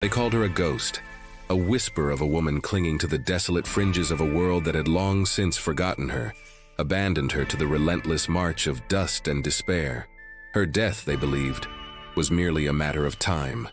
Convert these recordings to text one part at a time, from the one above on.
They called her a ghost, a whisper of a woman clinging to the desolate fringes of a world that had long since forgotten her, abandoned her to the relentless march of dust and despair. Her death, they believed, was merely a matter of time,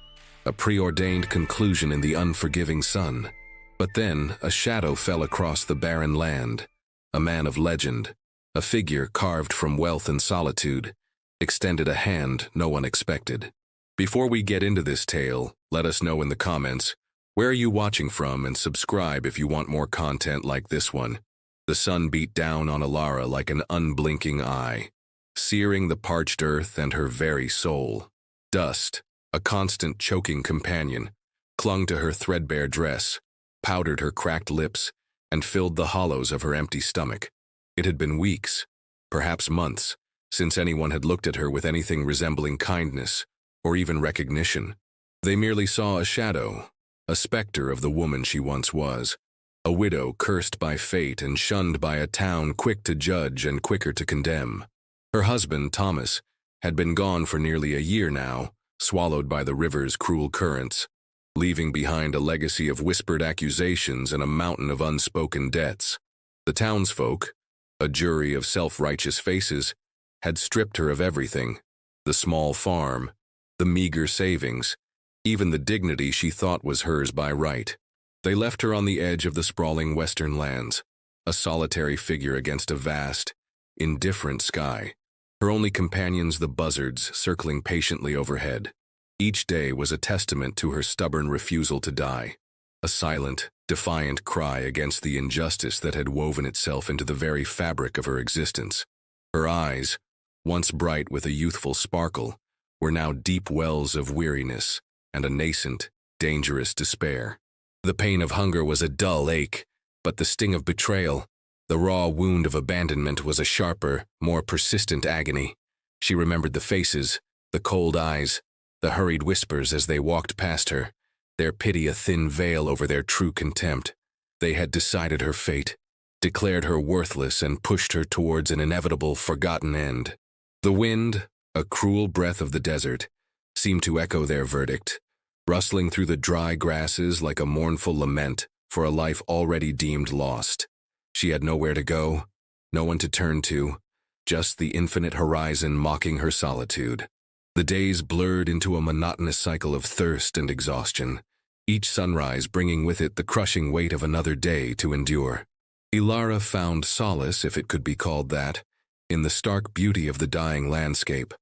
a preordained conclusion in the unforgiving sun. But then a shadow fell across the barren land, a man of legend, a figure carved from wealth and solitude, extended a hand no one expected. Before we get into this tale, let us know in the comments, where are you watching from, and subscribe if you want more content like this one. The sun beat down on Alara like an unblinking eye, searing the parched earth and her very soul. Dust, a constant choking companion, clung to her threadbare dress, powdered her cracked lips, and filled the hollows of her empty stomach. It had been weeks, perhaps months, since anyone had looked at her with anything resembling kindness or even recognition. They merely saw a shadow, a specter of the woman she once was, a widow cursed by fate and shunned by a town quick to judge and quicker to condemn. Her husband, Thomas, had been gone for nearly a year now, swallowed by the river's cruel currents, leaving behind a legacy of whispered accusations and a mountain of unspoken debts. The townsfolk, a jury of self-righteous faces, had stripped her of everything: the small farm, the meager savings, even the dignity she thought was hers by right. They left her on the edge of the sprawling western lands, a solitary figure against a vast, indifferent sky, her only companions the buzzards circling patiently overhead. Each day was a testament to her stubborn refusal to die, a silent, defiant cry against the injustice that had woven itself into the very fabric of her existence. Her eyes, once bright with a youthful sparkle, were now deep wells of weariness and a nascent, dangerous despair. The pain of hunger was a dull ache, but the sting of betrayal, the raw wound of abandonment, was a sharper, more persistent agony. She remembered the faces, the cold eyes, the hurried whispers as they walked past her, their pity a thin veil over their true contempt. They had decided her fate, declared her worthless, and pushed her towards an inevitable, forgotten end. The wind, a cruel breath of the desert, seemed to echo their verdict, rustling through the dry grasses like a mournful lament for a life already deemed lost. She had nowhere to go, no one to turn to, just the infinite horizon mocking her solitude. The days blurred into a monotonous cycle of thirst and exhaustion, each sunrise bringing with it the crushing weight of another day to endure. Alara found solace, if it could be called that, in the stark beauty of the dying landscape,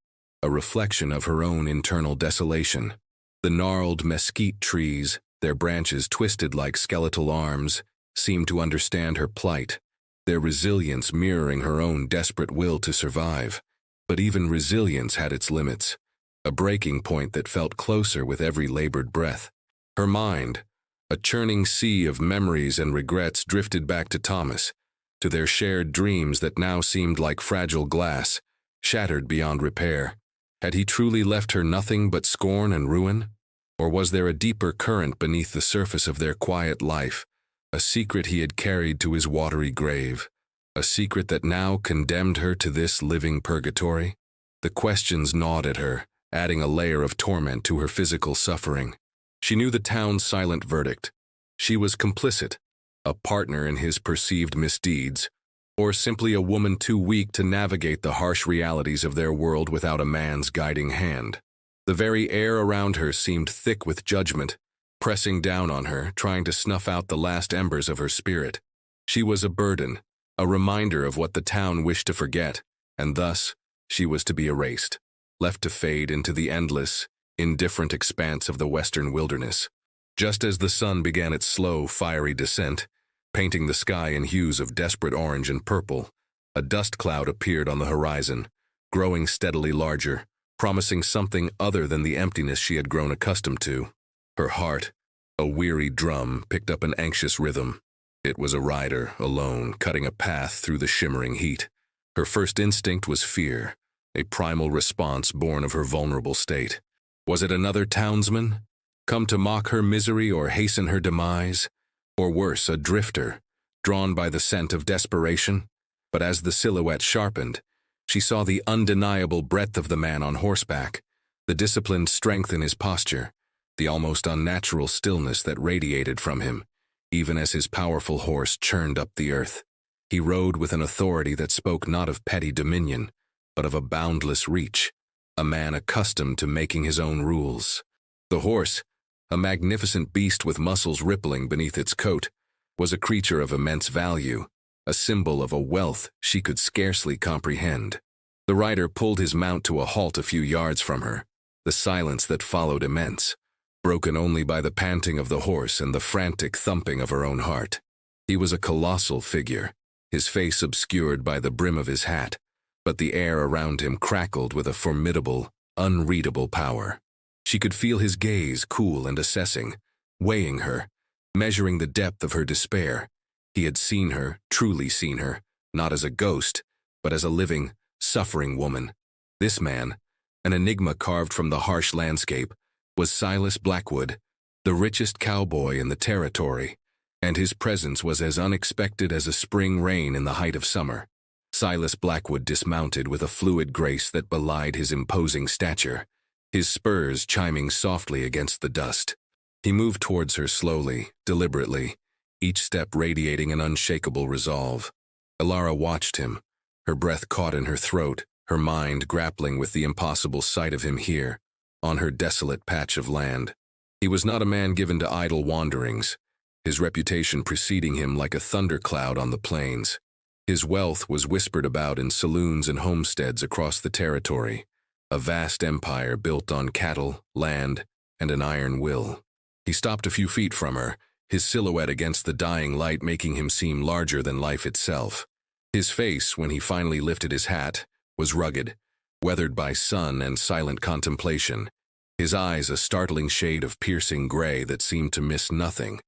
a reflection of her own internal desolation. The gnarled mesquite trees, their branches twisted like skeletal arms, seemed to understand her plight, their resilience mirroring her own desperate will to survive. But even resilience had its limits, a breaking point that felt closer with every labored breath. Her mind, a churning sea of memories and regrets, drifted back to Thomas, to their shared dreams that now seemed like fragile glass, shattered beyond repair. Had he truly left her nothing but scorn and ruin? Or was there a deeper current beneath the surface of their quiet life, a secret he had carried to his watery grave, a secret that now condemned her to this living purgatory? The questions gnawed at her, adding a layer of torment to her physical suffering. She knew the town's silent verdict. She was complicit, a partner in his perceived misdeeds, or simply a woman too weak to navigate the harsh realities of their world without a man's guiding hand. The very air around her seemed thick with judgment, pressing down on her, trying to snuff out the last embers of her spirit. She was a burden, a reminder of what the town wished to forget, and thus she was to be erased, left to fade into the endless, indifferent expanse of the western wilderness. Just as the sun began its slow, fiery descent, painting the sky in hues of desperate orange and purple, a dust cloud appeared on the horizon, growing steadily larger, promising something other than the emptiness she had grown accustomed to. Her heart, a weary drum, picked up an anxious rhythm. It was a rider, alone, cutting a path through the shimmering heat. Her first instinct was fear, a primal response born of her vulnerable state. Was it another townsman, come to mock her misery or hasten her demise? Or worse, a drifter, drawn by the scent of desperation? But as the silhouette sharpened, she saw the undeniable breadth of the man on horseback, the disciplined strength in his posture, the almost unnatural stillness that radiated from him, even as his powerful horse churned up the earth. He rode with an authority that spoke not of petty dominion, but of a boundless reach, a man accustomed to making his own rules. The horse, a magnificent beast with muscles rippling beneath its coat, was a creature of immense value, a symbol of a wealth she could scarcely comprehend. The rider pulled his mount to a halt a few yards from her, the silence that followed immense, broken only by the panting of the horse and the frantic thumping of her own heart. He was a colossal figure, his face obscured by the brim of his hat, but the air around him crackled with a formidable, unreadable power. She could feel his gaze cool and assessing, weighing her, measuring the depth of her despair. He had seen her, truly seen her, not as a ghost, but as a living, suffering woman. This man, an enigma carved from the harsh landscape, was Silas Blackwood, the richest cowboy in the territory, and his presence was as unexpected as a spring rain in the height of summer. Silas Blackwood dismounted with a fluid grace that belied his imposing stature, his spurs chiming softly against the dust. He moved towards her slowly, deliberately, each step radiating an unshakable resolve. Alara watched him, her breath caught in her throat, her mind grappling with the impossible sight of him here, on her desolate patch of land. He was not a man given to idle wanderings, his reputation preceding him like a thundercloud on the plains. His wealth was whispered about in saloons and homesteads across the territory, a vast empire built on cattle, land, and an iron will. He stopped a few feet from her, his silhouette against the dying light making him seem larger than life itself. His face, when he finally lifted his hat, was rugged, weathered by sun and silent contemplation, his eyes a startling shade of piercing gray that seemed to miss nothing.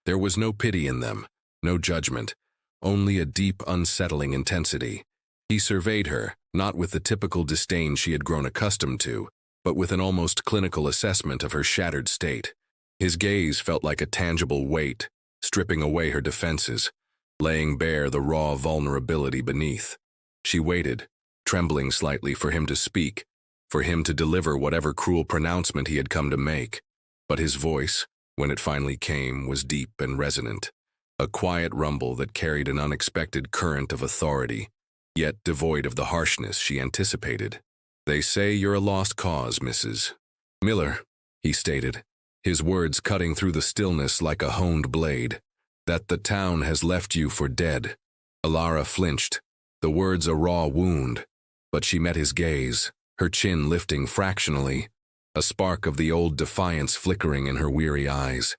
There was no pity in them, no judgment, only a deep, unsettling intensity. He surveyed her, not with the typical disdain she had grown accustomed to, but with an almost clinical assessment of her shattered state. His gaze felt like a tangible weight, stripping away her defenses, laying bare the raw vulnerability beneath. She waited, trembling slightly for him to speak, for him to deliver whatever cruel pronouncement he had come to make. But his voice, when it finally came, was deep and resonant, a quiet rumble that carried an unexpected current of authority, yet devoid of the harshness she anticipated. "They say you're a lost cause, Mrs. Miller," he stated, his words cutting through the stillness like a honed blade, "that the town has left you for dead." Alara flinched, the words a raw wound, but she met his gaze, her chin lifting fractionally, a spark of the old defiance flickering in her weary eyes.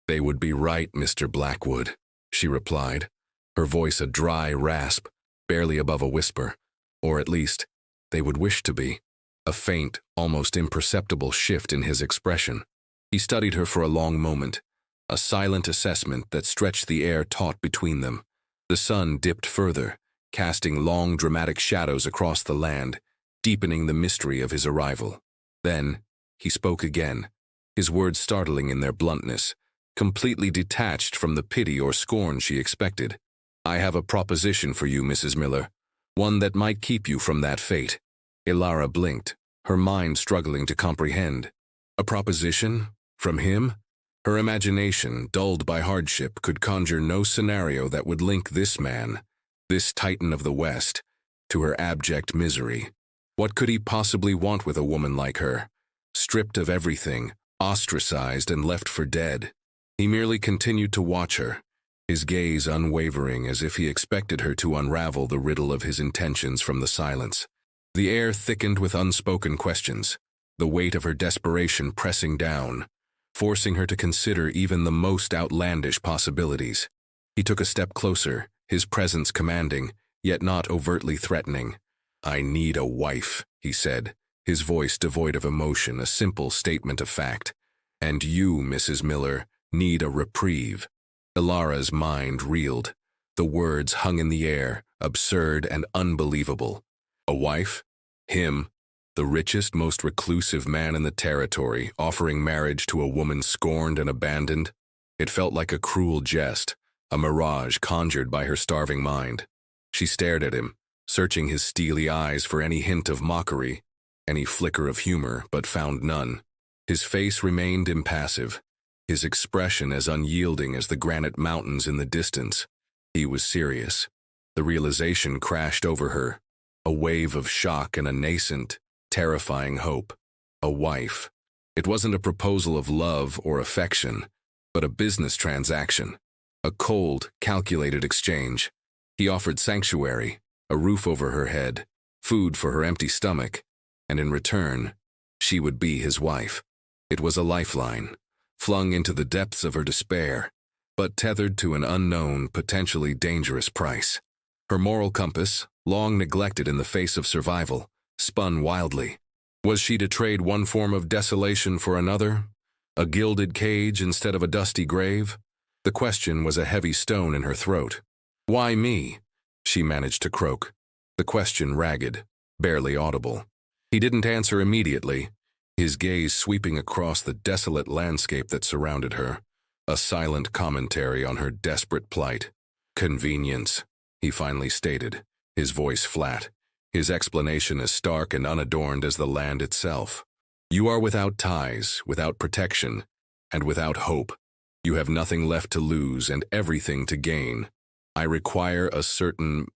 "They would be right, Mr. Blackwood," she replied, her voice a dry rasp, barely above a whisper, or at least, they would wish to be. A faint, almost imperceptible shift in his expression. He studied her for a long moment, a silent assessment that stretched the air taut between them. The sun dipped further, casting long, dramatic shadows across the land, deepening the mystery of his arrival. Then, he spoke again, his words startling in their bluntness, completely detached from the pity or scorn she expected. "I have a proposition for you, Mrs. Miller, one that might keep you from that fate." Alara blinked, her mind struggling to comprehend. A proposition? From him? Her imagination, dulled by hardship, could conjure no scenario that would link this man, this titan of the West, to her abject misery. What could he possibly want with a woman like her? Stripped of everything, ostracized and left for dead. He merely continued to watch her, his gaze unwavering as if he expected her to unravel the riddle of his intentions from the silence. The air thickened with unspoken questions, the weight of her desperation pressing down, forcing her to consider even the most outlandish possibilities. He took a step closer, his presence commanding, yet not overtly threatening. "I need a wife," he said, his voice devoid of emotion, a simple statement of fact. "And you, Mrs. Miller, need a reprieve." Alara's mind reeled. The words hung in the air, absurd and unbelievable. A wife? Him? The richest, most reclusive man in the territory, offering marriage to a woman scorned and abandoned? It felt like a cruel jest, a mirage conjured by her starving mind. She stared at him, searching his steely eyes for any hint of mockery, any flicker of humor, but found none. His face remained impassive, his expression as unyielding as the granite mountains in the distance. He was serious. The realization crashed over her, a wave of shock and a nascent, terrifying hope. A wife. It wasn't a proposal of love or affection, but a business transaction. A cold, calculated exchange. He offered sanctuary, a roof over her head, food for her empty stomach, and in return, she would be his wife. It was a lifeline, flung into the depths of her despair, but tethered to an unknown, potentially dangerous price. Her moral compass, long neglected in the face of survival, spun wildly. Was she to trade one form of desolation for another? A gilded cage instead of a dusty grave? The question was a heavy stone in her throat. "Why me?" she managed to croak, the question ragged, barely audible. He didn't answer immediately, his gaze sweeping across the desolate landscape that surrounded her, a silent commentary on her desperate plight. "Convenience," he finally stated, his voice flat, his explanation as stark and unadorned as the land itself. "You are without ties, without protection, and without hope. You have nothing left to lose and everything to gain. I require a certain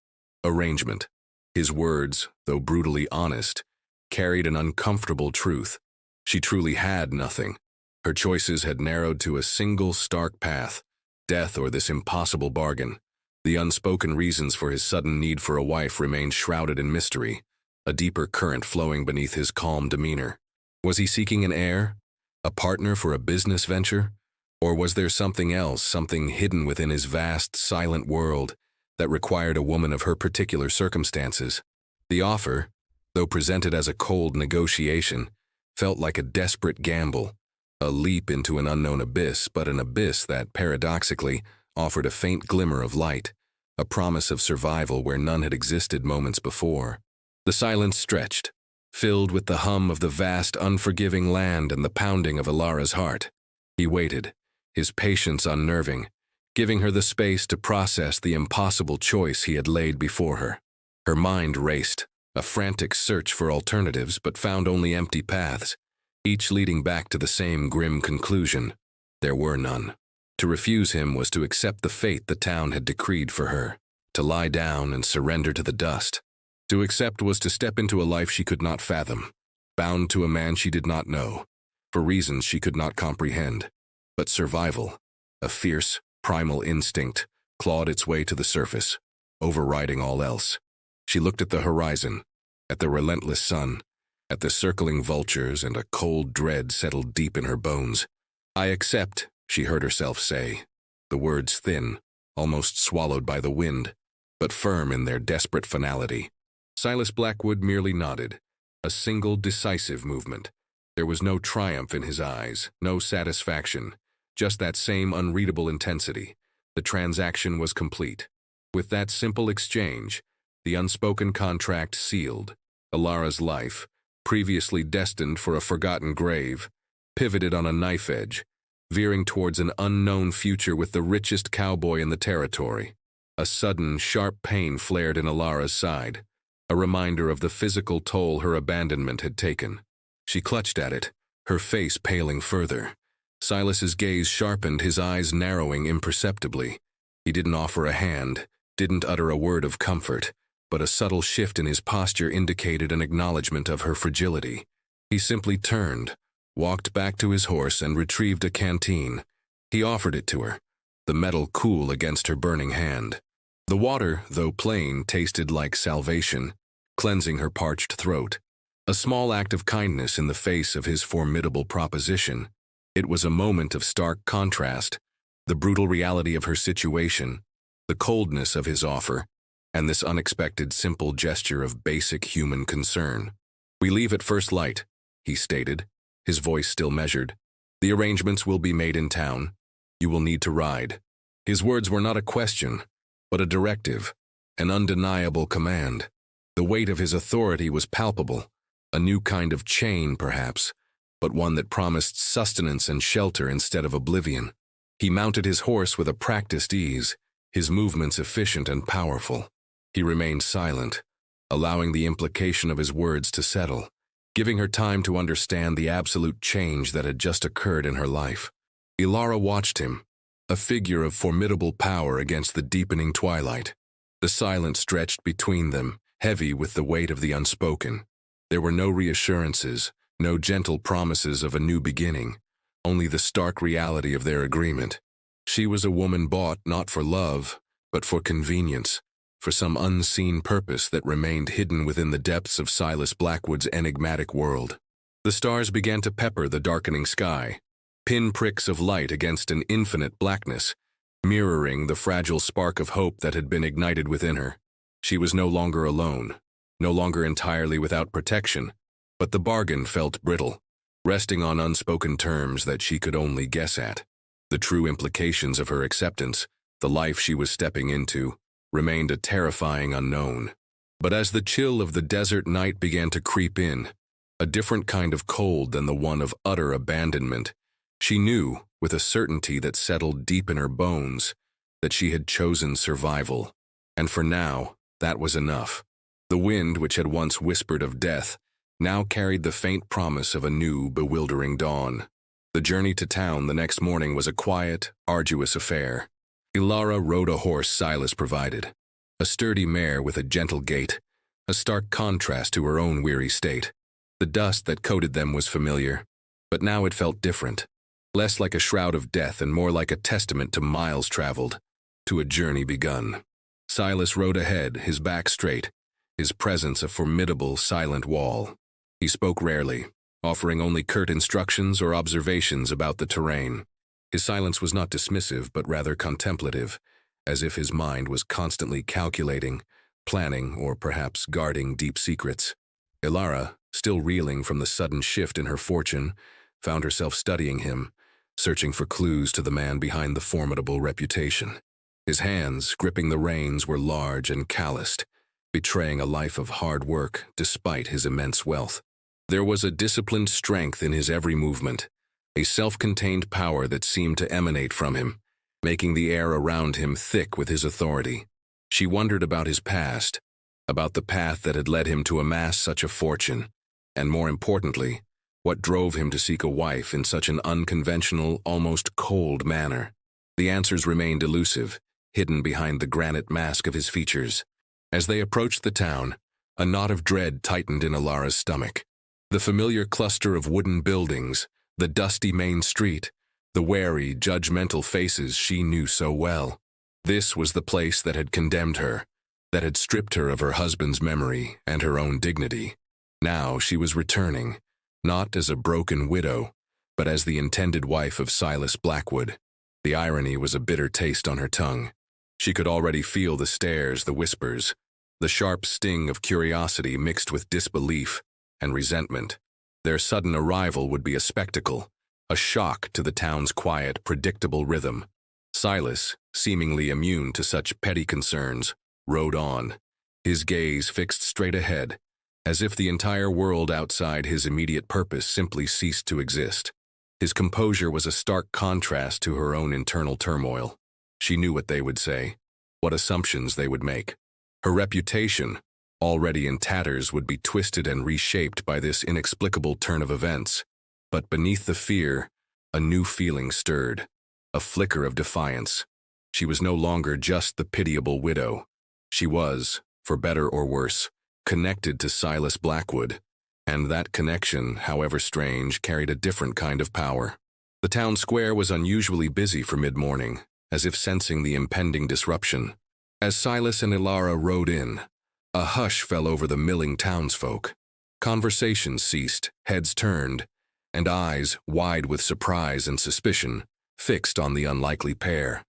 arrangement." His words, though brutally honest, carried an uncomfortable truth. She truly had nothing. Her choices had narrowed to a single stark path, death or this impossible bargain. The unspoken reasons for his sudden need for a wife remained shrouded in mystery, a deeper current flowing beneath his calm demeanor. Was he seeking an heir? A partner for a business venture? Or was there something else, something hidden within his vast, silent world that required a woman of her particular circumstances? The offer, though presented as a cold negotiation, felt like a desperate gamble, a leap into an unknown abyss, but an abyss that, paradoxically, offered a faint glimmer of light, a promise of survival where none had existed moments before. The silence stretched, filled with the hum of the vast, unforgiving land and the pounding of Alara's heart. He waited, his patience unnerving, giving her the space to process the impossible choice he had laid before her. Her mind raced, a frantic search for alternatives, but found only empty paths, each leading back to the same grim conclusion. There were none. To refuse him was to accept the fate the town had decreed for her, to lie down and surrender to the dust. To accept was to step into a life she could not fathom, bound to a man she did not know, for reasons she could not comprehend. But survival, a fierce, primal instinct, clawed its way to the surface, overriding all else. She looked at the horizon, at the relentless sun, at the circling vultures, and a cold dread settled deep in her bones. "I accept," she heard herself say, the words thin, almost swallowed by the wind, but firm in their desperate finality. Silas Blackwood merely nodded, a single decisive movement. There was no triumph in his eyes, no satisfaction, just that same unreadable intensity. The transaction was complete. With that simple exchange, the unspoken contract sealed. Alara's life, previously destined for a forgotten grave, pivoted on a knife edge, veering towards an unknown future with the richest cowboy in the territory. A sudden, sharp pain flared in Alara's side, a reminder of the physical toll her abandonment had taken. She clutched at it, her face paling further. Silas's gaze sharpened, his eyes narrowing imperceptibly. He didn't offer a hand, didn't utter a word of comfort, but a subtle shift in his posture indicated an acknowledgement of her fragility. He simply turned, walked back to his horse, and retrieved a canteen. He offered it to her, the metal cool against her burning hand. The water, though plain, tasted like salvation, cleansing her parched throat. A small act of kindness in the face of his formidable proposition. It was a moment of stark contrast, the brutal reality of her situation, the coldness of his offer, and this unexpected simple gesture of basic human concern. "We leave at first light," he stated, his voice still measured. "The arrangements will be made in town. You will need to ride." His words were not a question, but a directive, an undeniable command. The weight of his authority was palpable, a new kind of chain, perhaps, but one that promised sustenance and shelter instead of oblivion. He mounted his horse with a practiced ease, his movements efficient and powerful. He remained silent, allowing the implication of his words to settle, giving her time to understand the absolute change that had just occurred in her life. Ilara watched him, a figure of formidable power against the deepening twilight. The silence stretched between them, heavy with the weight of the unspoken. There were no reassurances, no gentle promises of a new beginning, only the stark reality of their agreement. She was a woman bought not for love, but for convenience, for some unseen purpose that remained hidden within the depths of Silas Blackwood's enigmatic world. The stars began to pepper the darkening sky, pinpricks of light against an infinite blackness, mirroring the fragile spark of hope that had been ignited within her. She was no longer alone, no longer entirely without protection, but the bargain felt brittle, resting on unspoken terms that she could only guess at. The true implications of her acceptance, the life she was stepping into, remained a terrifying unknown. But as the chill of the desert night began to creep in, a different kind of cold than the one of utter abandonment, she knew, with a certainty that settled deep in her bones, that she had chosen survival. And for now, that was enough. The wind, which had once whispered of death, now carried the faint promise of a new, bewildering dawn. The journey to town the next morning was a quiet, arduous affair. Ilara rode a horse Silas provided, a sturdy mare with a gentle gait, a stark contrast to her own weary state. The dust that coated them was familiar, but now it felt different, less like a shroud of death and more like a testament to miles traveled, to a journey begun. Silas rode ahead, his back straight, his presence a formidable, silent wall. He spoke rarely, offering only curt instructions or observations about the terrain. His silence was not dismissive, but rather contemplative, as if his mind was constantly calculating, planning, or perhaps guarding deep secrets. Ilara, still reeling from the sudden shift in her fortune, found herself studying him, searching for clues to the man behind the formidable reputation. His hands, gripping the reins, were large and calloused, betraying a life of hard work despite his immense wealth. There was a disciplined strength in his every movement, a self-contained power that seemed to emanate from him, making the air around him thick with his authority. She wondered about his past, about the path that had led him to amass such a fortune, and more importantly, what drove him to seek a wife in such an unconventional, almost cold manner. The answers remained elusive, hidden behind the granite mask of his features. As they approached the town, a knot of dread tightened in Ilara's stomach. The familiar cluster of wooden buildings, the dusty main street, the wary, judgmental faces she knew so well. This was the place that had condemned her, that had stripped her of her husband's memory and her own dignity. Now she was returning, not as a broken widow, but as the intended wife of Silas Blackwood. The irony was a bitter taste on her tongue. She could already feel the stares, the whispers, the sharp sting of curiosity mixed with disbelief and resentment. Their sudden arrival would be a spectacle, a shock to the town's quiet, predictable rhythm. Silas, seemingly immune to such petty concerns, rode on, his gaze fixed straight ahead, as if the entire world outside his immediate purpose simply ceased to exist. His composure was a stark contrast to her own internal turmoil. She knew what they would say, what assumptions they would make. Her reputation, already in tatters, would be twisted and reshaped by this inexplicable turn of events. But beneath the fear, a new feeling stirred, a flicker of defiance. She was no longer just the pitiable widow. She was, for better or worse, connected to Silas Blackwood, and that connection, however strange, carried a different kind of power. The town square was unusually busy for mid-morning, as if sensing the impending disruption. As Silas and Ilara rode in, a hush fell over the milling townsfolk. Conversations ceased, heads turned, and eyes, wide with surprise and suspicion, fixed on the unlikely pair.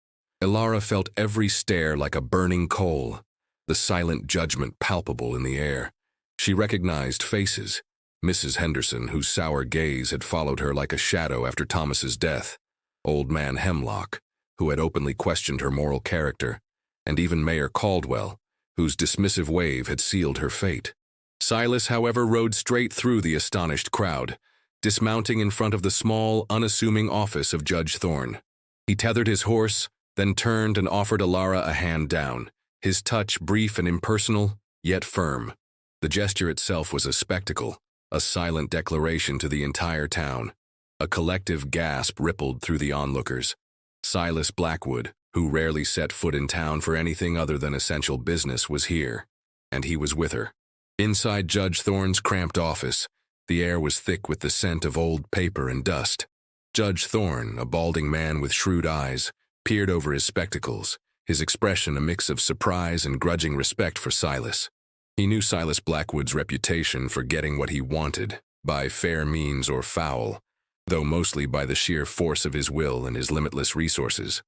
Ilara felt every stare like a burning coal, the silent judgment palpable in the air. She recognized faces, Mrs. Henderson, whose sour gaze had followed her like a shadow after Thomas's death, Old Man Hemlock, who had openly questioned her moral character, and even Mayor Caldwell, whose dismissive wave had sealed her fate. Silas, however, rode straight through the astonished crowd, dismounting in front of the small, unassuming office of Judge Thorne. He tethered his horse, then turned and offered Ilara a hand down, his touch brief and impersonal, yet firm. The gesture itself was a spectacle, a silent declaration to the entire town. A collective gasp rippled through the onlookers. Silas Blackwood, who rarely set foot in town for anything other than essential business, was here, and he was with her. Inside Judge Thorne's cramped office, the air was thick with the scent of old paper and dust. Judge Thorne, a balding man with shrewd eyes, peered over his spectacles, his expression a mix of surprise and grudging respect for Silas. He knew Silas Blackwood's reputation for getting what he wanted, by fair means or foul, though mostly by the sheer force of his will and his limitless resources.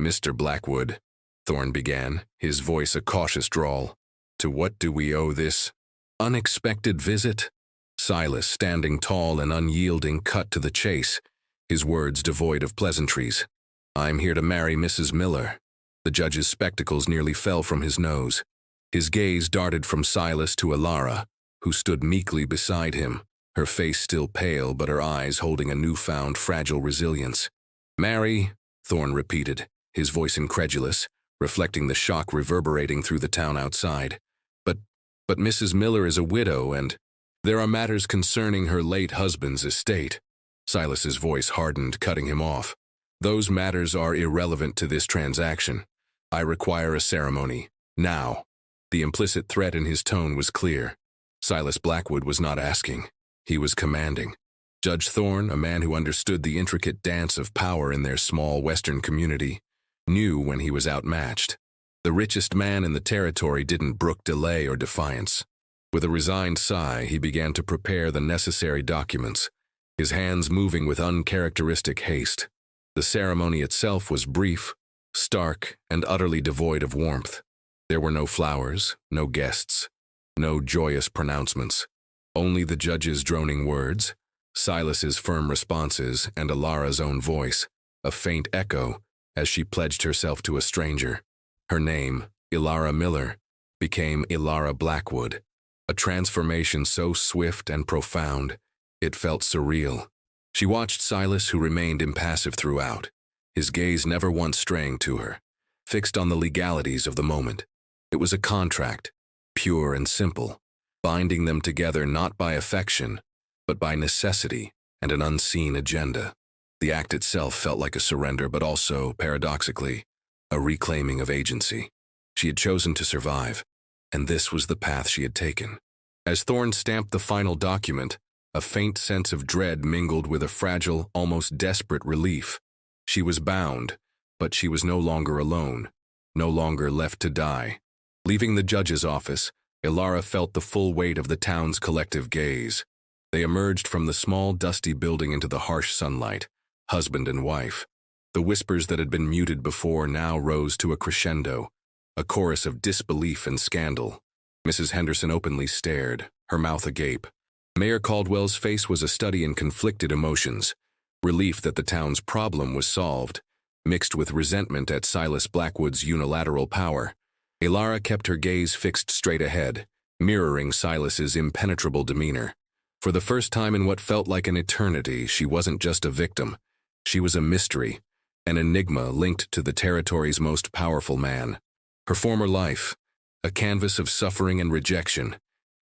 "Mr. Blackwood," Thorne began, his voice a cautious drawl, "to what do we owe this unexpected visit?" Silas, standing tall and unyielding, cut to the chase, his words devoid of pleasantries. "I'm here to marry Mrs. Miller." The judge's spectacles nearly fell from his nose. His gaze darted from Silas to Ilara, who stood meekly beside him, her face still pale but her eyes holding a newfound fragile resilience. "Marry?" Thorne repeated, his voice incredulous, reflecting the shock reverberating through the town outside. But Mrs. Miller is a widow, and there are matters concerning her late husband's estate." Silas's voice hardened, cutting him off. "Those matters are irrelevant to this transaction. I require a ceremony, now." The implicit threat in his tone was clear. Silas Blackwood was not asking. He was commanding. Judge Thorne, a man who understood the intricate dance of power in their small western community, knew when he was outmatched. The richest man in the territory didn't brook delay or defiance. With a resigned sigh, he began to prepare the necessary documents, his hands moving with uncharacteristic haste. The ceremony itself was brief, stark, and utterly devoid of warmth. There were no flowers, no guests, no joyous pronouncements. Only the judge's droning words, Silas's firm responses, and Ilara's own voice, a faint echo, as she pledged herself to a stranger. Her name, Ilara Miller, became Ilara Blackwood, a transformation so swift and profound, it felt surreal. She watched Silas, who remained impassive throughout, his gaze never once straying to her, fixed on the legalities of the moment. It was a contract, pure and simple, binding them together not by affection, but by necessity and an unseen agenda. The act itself felt like a surrender, but also, paradoxically, a reclaiming of agency. She had chosen to survive, and this was the path she had taken. As Thorne stamped the final document, a faint sense of dread mingled with a fragile, almost desperate relief. She was bound, but she was no longer alone, no longer left to die. Leaving the judge's office, Ilara felt the full weight of the town's collective gaze. They emerged from the small, dusty building into the harsh sunlight, husband and wife. The whispers that had been muted before now rose to a crescendo, a chorus of disbelief and scandal. Mrs. Henderson openly stared, her mouth agape. Mayor Caldwell's face was a study in conflicted emotions, relief that the town's problem was solved, mixed with resentment at Silas Blackwood's unilateral power. Ilara kept her gaze fixed straight ahead, mirroring Silas's impenetrable demeanor. For the first time in what felt like an eternity, she wasn't just a victim. She was a mystery, an enigma linked to the territory's most powerful man. Her former life, a canvas of suffering and rejection,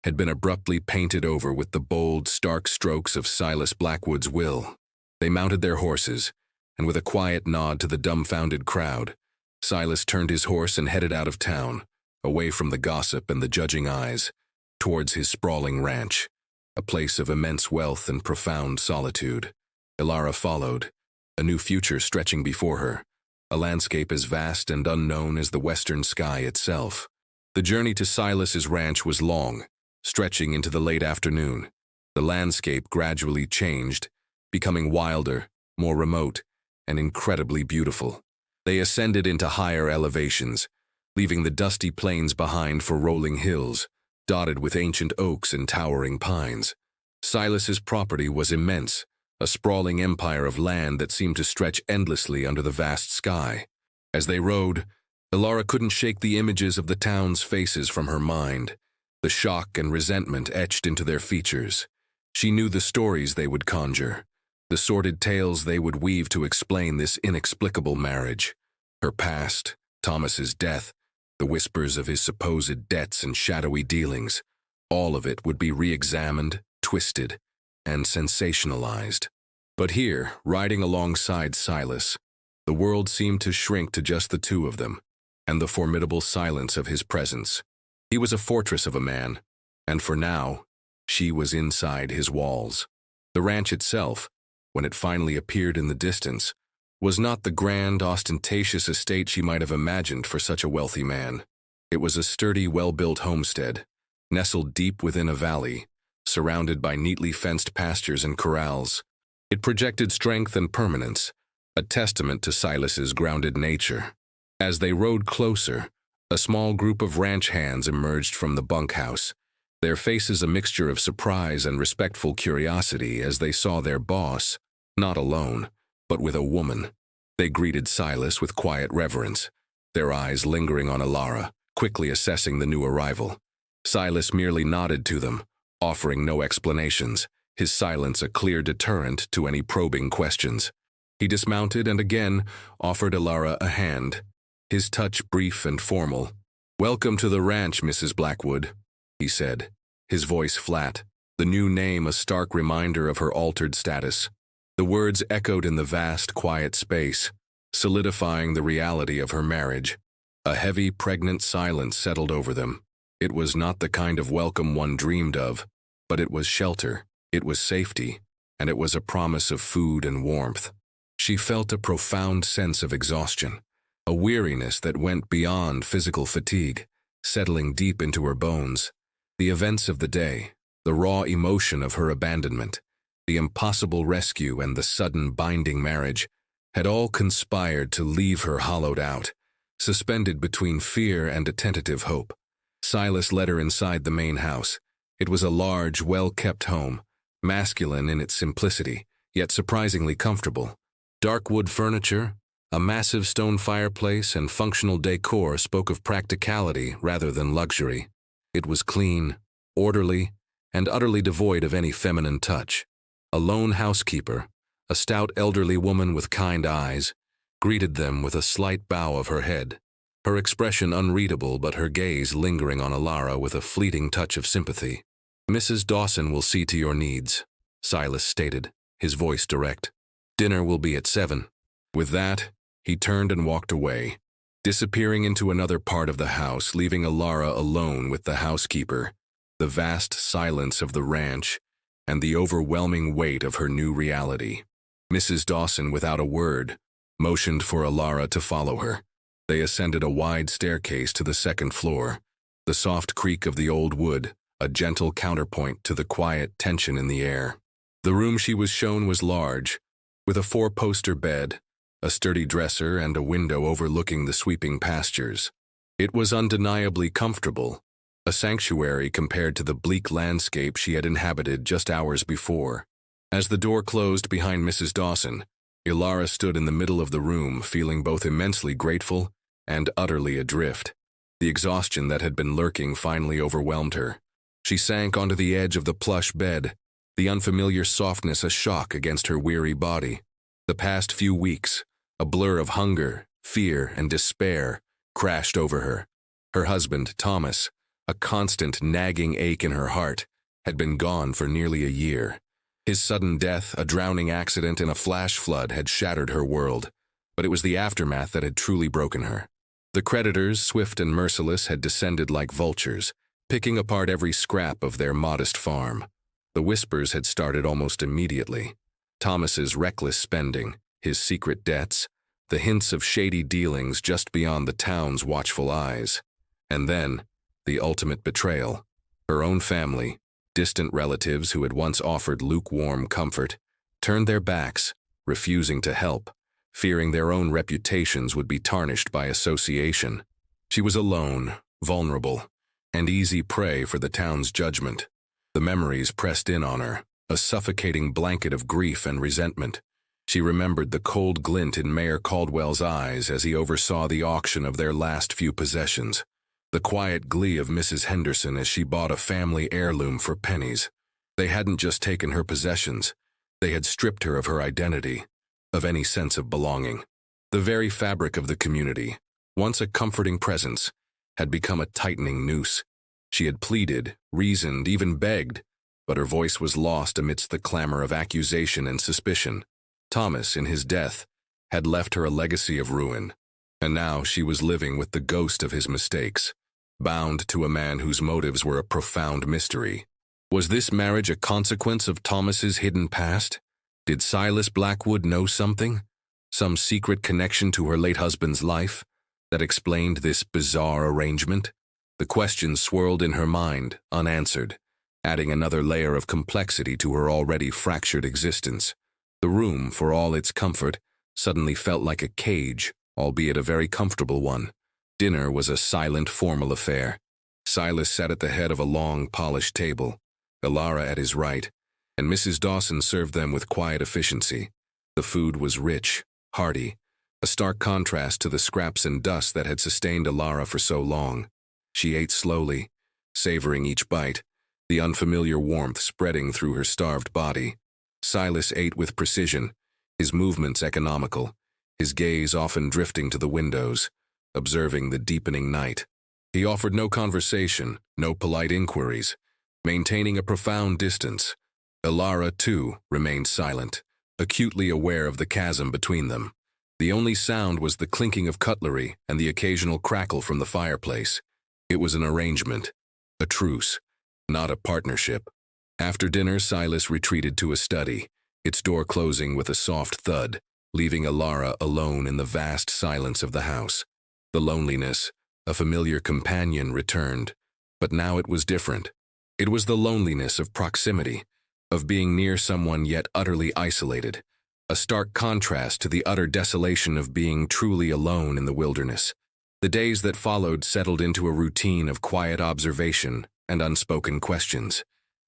had been abruptly painted over with the bold, stark strokes of Silas Blackwood's will. They mounted their horses, and with a quiet nod to the dumbfounded crowd, Silas turned his horse and headed out of town, away from the gossip and the judging eyes, towards his sprawling ranch, a place of immense wealth and profound solitude. Ilara followed, a new future stretching before her, a landscape as vast and unknown as the western sky itself. The journey to Silas's ranch was long, stretching into the late afternoon. The landscape gradually changed, becoming wilder, more remote, and incredibly beautiful. They ascended into higher elevations, leaving the dusty plains behind for rolling hills, dotted with ancient oaks and towering pines. Silas's property was immense, a sprawling empire of land that seemed to stretch endlessly under the vast sky. As they rode, Ilara couldn't shake the images of the town's faces from her mind, the shock and resentment etched into their features. She knew the stories they would conjure, the sordid tales they would weave to explain this inexplicable marriage. Her past, Thomas's death, the whispers of his supposed debts and shadowy dealings, all of it would be re-examined, twisted and sensationalized. But here, riding alongside Silas, the world seemed to shrink to just the two of them, and the formidable silence of his presence. He was a fortress of a man, and for now, she was inside his walls. The ranch itself, when it finally appeared in the distance, was not the grand, ostentatious estate she might have imagined for such a wealthy man. It was a sturdy, well-built homestead, nestled deep within a valley, surrounded by neatly fenced pastures and corrals. It projected strength and permanence, a testament to Silas's grounded nature. As they rode closer, a small group of ranch hands emerged from the bunkhouse, their faces a mixture of surprise and respectful curiosity as they saw their boss, not alone, but with a woman. They greeted Silas with quiet reverence, their eyes lingering on Alara, quickly assessing the new arrival. Silas merely nodded to them, offering no explanations, his silence a clear deterrent to any probing questions. He dismounted and again offered Alara a hand, his touch brief and formal. "Welcome to the ranch, Mrs. Blackwood," he said, his voice flat, the new name a stark reminder of her altered status. The words echoed in the vast, quiet space, solidifying the reality of her marriage. A heavy, pregnant silence settled over them. It was not the kind of welcome one dreamed of, but it was shelter, it was safety, and it was a promise of food and warmth. She felt a profound sense of exhaustion, a weariness that went beyond physical fatigue, settling deep into her bones. The events of the day, the raw emotion of her abandonment, the impossible rescue and the sudden binding marriage, had all conspired to leave her hollowed out, suspended between fear and a tentative hope. Silas led her inside the main house. It was a large, well-kept home, masculine in its simplicity, yet surprisingly comfortable. Dark wood furniture, a massive stone fireplace, and functional decor spoke of practicality rather than luxury. It was clean, orderly, and utterly devoid of any feminine touch. A lone housekeeper, a stout elderly woman with kind eyes, greeted them with a slight bow of her head, her expression unreadable but her gaze lingering on Alara with a fleeting touch of sympathy. "Mrs. Dawson will see to your needs," Silas stated, his voice direct. "Dinner will be at 7. With that, he turned and walked away, disappearing into another part of the house, leaving Alara alone with the housekeeper, the vast silence of the ranch, and the overwhelming weight of her new reality. Mrs. Dawson, without a word, motioned for Alara to follow her. They ascended a wide staircase to the second floor, the soft creak of the old wood, a gentle counterpoint to the quiet tension in the air. The room she was shown was large, with a 4-poster bed, a sturdy dresser, and a window overlooking the sweeping pastures. It was undeniably comfortable, a sanctuary compared to the bleak landscape she had inhabited just hours before. As the door closed behind Mrs. Dawson, Alara stood in the middle of the room, feeling both immensely grateful and utterly adrift. The exhaustion that had been lurking finally overwhelmed her. She sank onto the edge of the plush bed, the unfamiliar softness a shock against her weary body. The past few weeks, a blur of hunger, fear, and despair, crashed over her. Her husband, Thomas, a constant nagging ache in her heart, had been gone for nearly a year. His sudden death, a drowning accident in a flash flood, had shattered her world, but it was the aftermath that had truly broken her. The creditors, swift and merciless, had descended like vultures, picking apart every scrap of their modest farm. The whispers had started almost immediately. Thomas's reckless spending, his secret debts, the hints of shady dealings just beyond the town's watchful eyes. And then, the ultimate betrayal. Her own family, distant relatives who had once offered lukewarm comfort, turned their backs, refusing to help, fearing their own reputations would be tarnished by association. She was alone, vulnerable, and easy prey for the town's judgment. The memories pressed in on her, a suffocating blanket of grief and resentment. She remembered the cold glint in Mayor Caldwell's eyes as he oversaw the auction of their last few possessions, the quiet glee of Mrs. Henderson as she bought a family heirloom for pennies. They hadn't just taken her possessions, they had stripped her of her identity, of any sense of belonging. The very fabric of the community, once a comforting presence, had become a tightening noose. She had pleaded, reasoned, even begged, but her voice was lost amidst the clamor of accusation and suspicion. Thomas, in his death, had left her a legacy of ruin, and now she was living with the ghost of his mistakes, bound to a man whose motives were a profound mystery. Was this marriage a consequence of Thomas's hidden past? Did Silas Blackwood know something? Some secret connection to her late husband's life that explained this bizarre arrangement? The questions swirled in her mind, unanswered, adding another layer of complexity to her already fractured existence. The room, for all its comfort, suddenly felt like a cage, albeit a very comfortable one. Dinner was a silent, formal affair. Silas sat at the head of a long, polished table, Elara at his right, and Mrs. Dawson served them with quiet efficiency. The food was rich, hearty, a stark contrast to the scraps and dust that had sustained Elara for so long. She ate slowly, savoring each bite, the unfamiliar warmth spreading through her starved body. Silas ate with precision, his movements economical, his gaze often drifting to the windows, observing the deepening night. He offered no conversation, no polite inquiries, maintaining a profound distance. Elara, too, remained silent, acutely aware of the chasm between them. The only sound was the clinking of cutlery and the occasional crackle from the fireplace. It was an arrangement, a truce, not a partnership. After dinner, Silas retreated to a study, its door closing with a soft thud, leaving Elara alone in the vast silence of the house. The loneliness, a familiar companion, returned, but now it was different. It was the loneliness of proximity, of being near someone yet utterly isolated, a stark contrast to the utter desolation of being truly alone in the wilderness. The days that followed settled into a routine of quiet observation and unspoken questions.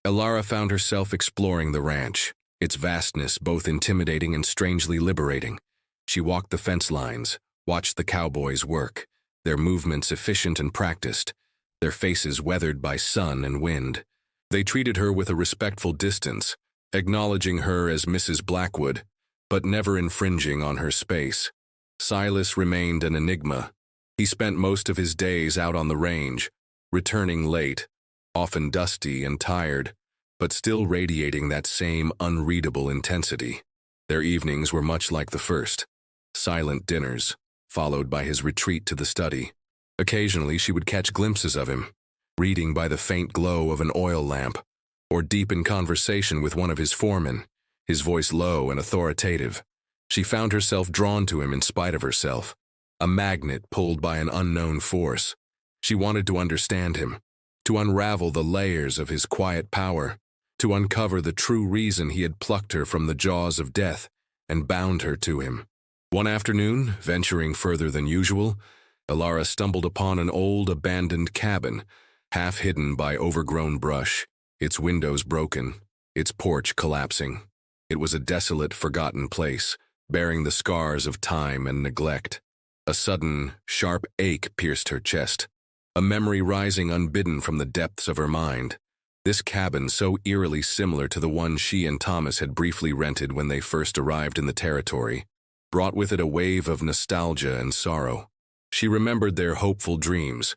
Elara found herself exploring the ranch, its vastness both intimidating and strangely liberating. She walked the fence lines, watched the cowboys work, their movements efficient and practiced, their faces weathered by sun and wind. They treated her with a respectful distance, acknowledging her as Mrs. Blackwood, but never infringing on her space. Silas remained an enigma. He spent most of his days out on the range, returning late, often dusty and tired, but still radiating that same unreadable intensity. Their evenings were much like the first, silent dinners, followed by his retreat to the study. Occasionally she would catch glimpses of him, reading by the faint glow of an oil lamp, or deep in conversation with one of his foremen, his voice low and authoritative. She found herself drawn to him in spite of herself, a magnet pulled by an unknown force. She wanted to understand him, to unravel the layers of his quiet power, to uncover the true reason he had plucked her from the jaws of death and bound her to him. One afternoon, venturing further than usual, Elara stumbled upon an old, abandoned cabin, half hidden by overgrown brush, its windows broken, its porch collapsing. It was a desolate, forgotten place, bearing the scars of time and neglect. A sudden, sharp ache pierced her chest, a memory rising unbidden from the depths of her mind. This cabin, so eerily similar to the one she and Thomas had briefly rented when they first arrived in the territory, brought with it a wave of nostalgia and sorrow. She remembered their hopeful dreams,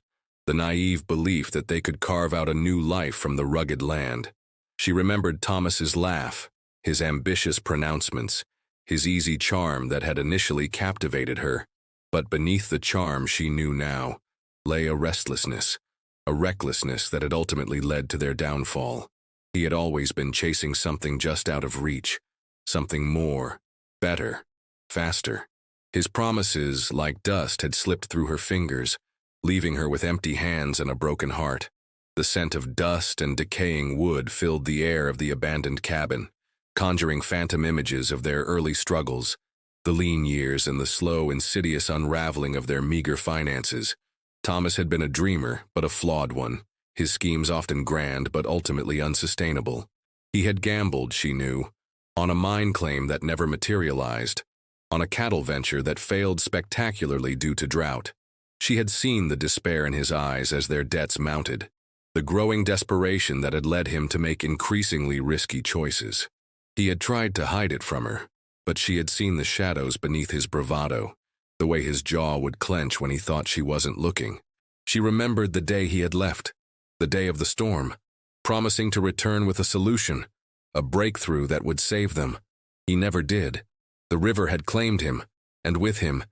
the naive belief that they could carve out a new life from the rugged land. She remembered Thomas's laugh, his ambitious pronouncements, his easy charm that had initially captivated her. But beneath the charm, she knew now, lay a restlessness, a recklessness that had ultimately led to their downfall. He had always been chasing something just out of reach, something more, better, faster. His promises, like dust, had slipped through her fingers, leaving her with empty hands and a broken heart. The scent of dust and decaying wood filled the air of the abandoned cabin, conjuring phantom images of their early struggles, the lean years and the slow, insidious unraveling of their meager finances. Thomas had been a dreamer, but a flawed one, his schemes often grand but ultimately unsustainable. He had gambled, she knew, on a mine claim that never materialized, on a cattle venture that failed spectacularly due to drought. She had seen the despair in his eyes as their debts mounted, the growing desperation that had led him to make increasingly risky choices. He had tried to hide it from her, but she had seen the shadows beneath his bravado, the way his jaw would clench when he thought she wasn't looking. She remembered the day he had left, the day of the storm, promising to return with a solution, a breakthrough that would save them. He never did. The river had claimed him, and with him,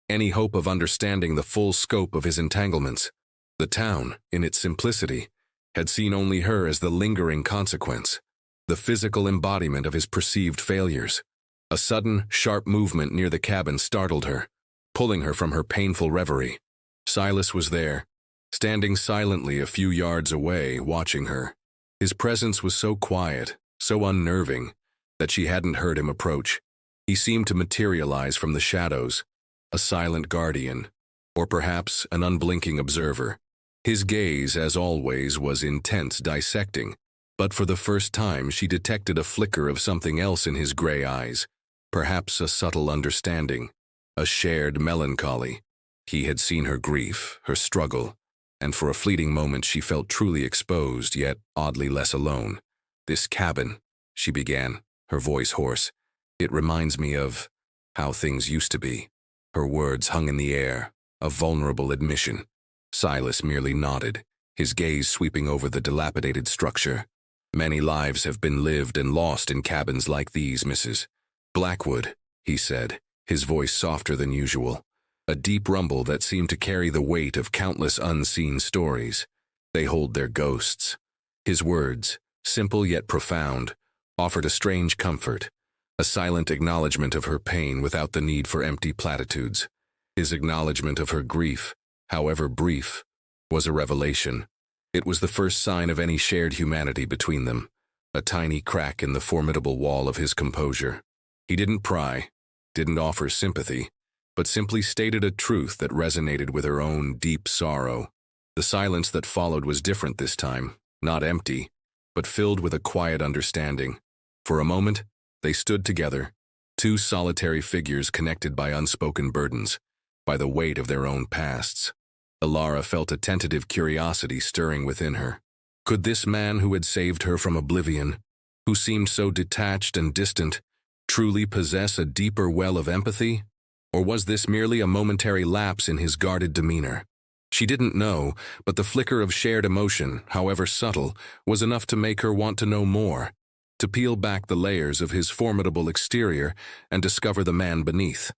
any hope of understanding the full scope of his entanglements. The town, in its simplicity, had seen only her as the lingering consequence, the physical embodiment of his perceived failures. A sudden, sharp movement near the cabin startled her, pulling her from her painful reverie. Silas was there, standing silently a few yards away, watching her. His presence was so quiet, so unnerving, that she hadn't heard him approach. He seemed to materialize from the shadows, a silent guardian, or perhaps an unblinking observer. His gaze, as always, was intense, dissecting, but for the first time she detected a flicker of something else in his gray eyes, perhaps a subtle understanding, a shared melancholy. He had seen her grief, her struggle, and for a fleeting moment she felt truly exposed, yet oddly less alone. "This cabin," she began, her voice hoarse. "It reminds me of how things used to be." Her words hung in the air, a vulnerable admission. Silas merely nodded, his gaze sweeping over the dilapidated structure. "Many lives have been lived and lost in cabins like these, Mrs. Blackwood," he said, his voice softer than usual, a deep rumble that seemed to carry the weight of countless unseen stories. "They hold their ghosts." His words, simple yet profound, offered a strange comfort, a silent acknowledgement of her pain without the need for empty platitudes. His acknowledgement of her grief, however brief, was a revelation. It was the first sign of any shared humanity between them, a tiny crack in the formidable wall of his composure. He didn't pry, didn't offer sympathy, but simply stated a truth that resonated with her own deep sorrow. The silence that followed was different this time, not empty, but filled with a quiet understanding. For a moment, they stood together, two solitary figures connected by unspoken burdens, by the weight of their own pasts. Ilara felt a tentative curiosity stirring within her. Could this man who had saved her from oblivion, who seemed so detached and distant, truly possess a deeper well of empathy? Or was this merely a momentary lapse in his guarded demeanor? She didn't know, but the flicker of shared emotion, however subtle, was enough to make her want to know more, to peel back the layers of his formidable exterior and discover the man beneath.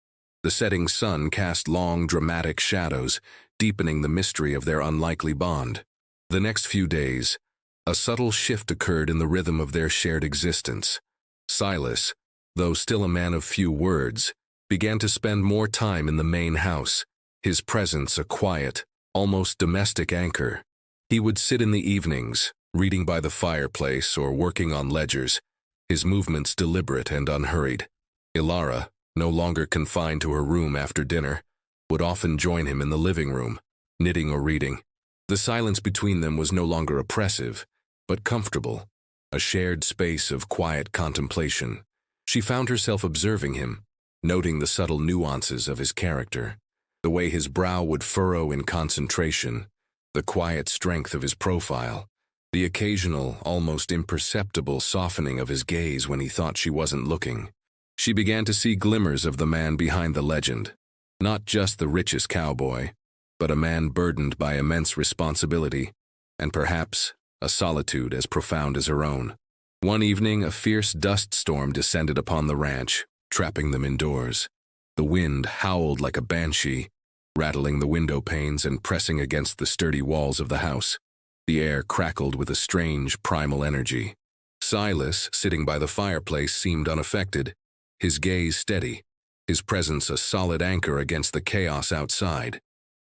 The setting sun cast long, dramatic shadows, deepening the mystery of their unlikely bond. The next few days, a subtle shift occurred in the rhythm of their shared existence. Silas, though still a man of few words, began to spend more time in the main house, his presence a quiet, almost domestic anchor. He would sit in the evenings, reading by the fireplace or working on ledgers, his movements deliberate and unhurried. Ilara, no longer confined to her room after dinner, would often join him in the living room, knitting or reading. The silence between them was no longer oppressive, but comfortable, a shared space of quiet contemplation. She found herself observing him, noting the subtle nuances of his character, the way his brow would furrow in concentration, the quiet strength of his profile, the occasional, almost imperceptible softening of his gaze when he thought she wasn't looking. She began to see glimmers of the man behind the legend, not just the richest cowboy, but a man burdened by immense responsibility, and perhaps a solitude as profound as her own. One evening, a fierce dust storm descended upon the ranch, trapping them indoors. The wind howled like a banshee, rattling the window panes and pressing against the sturdy walls of the house. The air crackled with a strange, primal energy. Silas, sitting by the fireplace, seemed unaffected, his gaze steady, his presence a solid anchor against the chaos outside.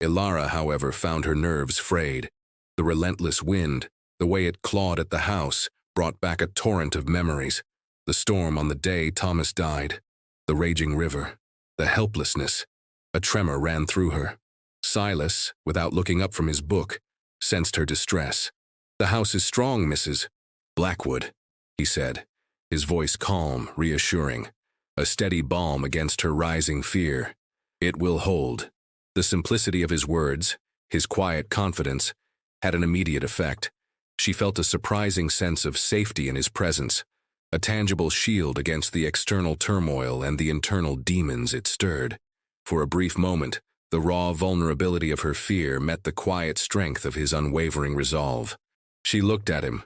Ilara, however, found her nerves frayed. The relentless wind, the way it clawed at the house, brought back a torrent of memories. The storm on the day Thomas died, the raging river, the helplessness. A tremor ran through her. Silas, without looking up from his book, sensed her distress. "The house is strong, Mrs. Blackwood," he said, his voice calm, reassuring, a steady balm against her rising fear. "It will hold." The simplicity of his words, his quiet confidence, had an immediate effect. She felt a surprising sense of safety in his presence, a tangible shield against the external turmoil and the internal demons it stirred. For a brief moment, the raw vulnerability of her fear met the quiet strength of his unwavering resolve. She looked at him,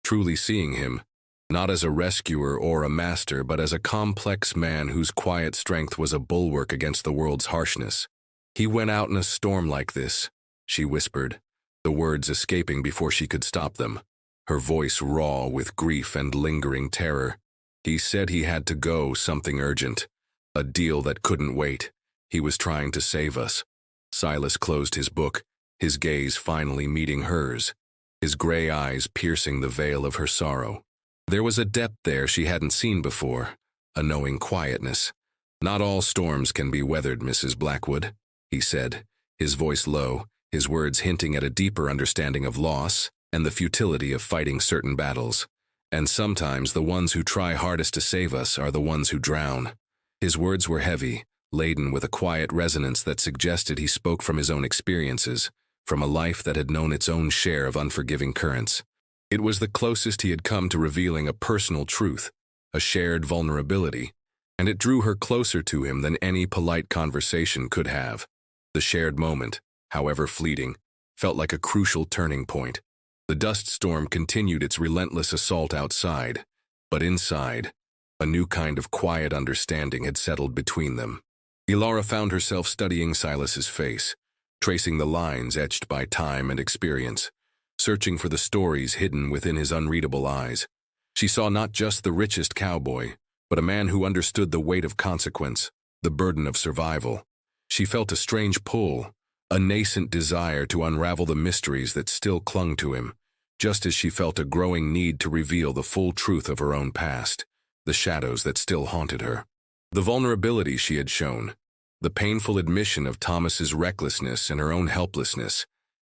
truly seeing him, not as a rescuer or a master, but as a complex man whose quiet strength was a bulwark against the world's harshness. "He went out in a storm like this," she whispered, the words escaping before she could stop them, her voice raw with grief and lingering terror. "He said he had to go, something urgent, a deal that couldn't wait. He was trying to save us." Silas closed his book, his gaze finally meeting hers, his gray eyes piercing the veil of her sorrow. There was a depth there she hadn't seen before, a knowing quietness. "Not all storms can be weathered, Mrs. Blackwood," he said, his voice low, his words hinting at a deeper understanding of loss and the futility of fighting certain battles. "And sometimes the ones who try hardest to save us are the ones who drown." His words were heavy, laden with a quiet resonance that suggested he spoke from his own experiences, from a life that had known its own share of unforgiving currents. It was the closest he had come to revealing a personal truth, a shared vulnerability, and it drew her closer to him than any polite conversation could have. The shared moment, however fleeting, felt like a crucial turning point. The dust storm continued its relentless assault outside, but inside, a new kind of quiet understanding had settled between them. Ilara found herself studying Silas's face, tracing the lines etched by time and experience, searching for the stories hidden within his unreadable eyes. She saw not just the richest cowboy, but a man who understood the weight of consequence, the burden of survival. She felt a strange pull, a nascent desire to unravel the mysteries that still clung to him, just as she felt a growing need to reveal the full truth of her own past, the shadows that still haunted her. The vulnerability she had shown, the painful admission of Thomas's recklessness and her own helplessness,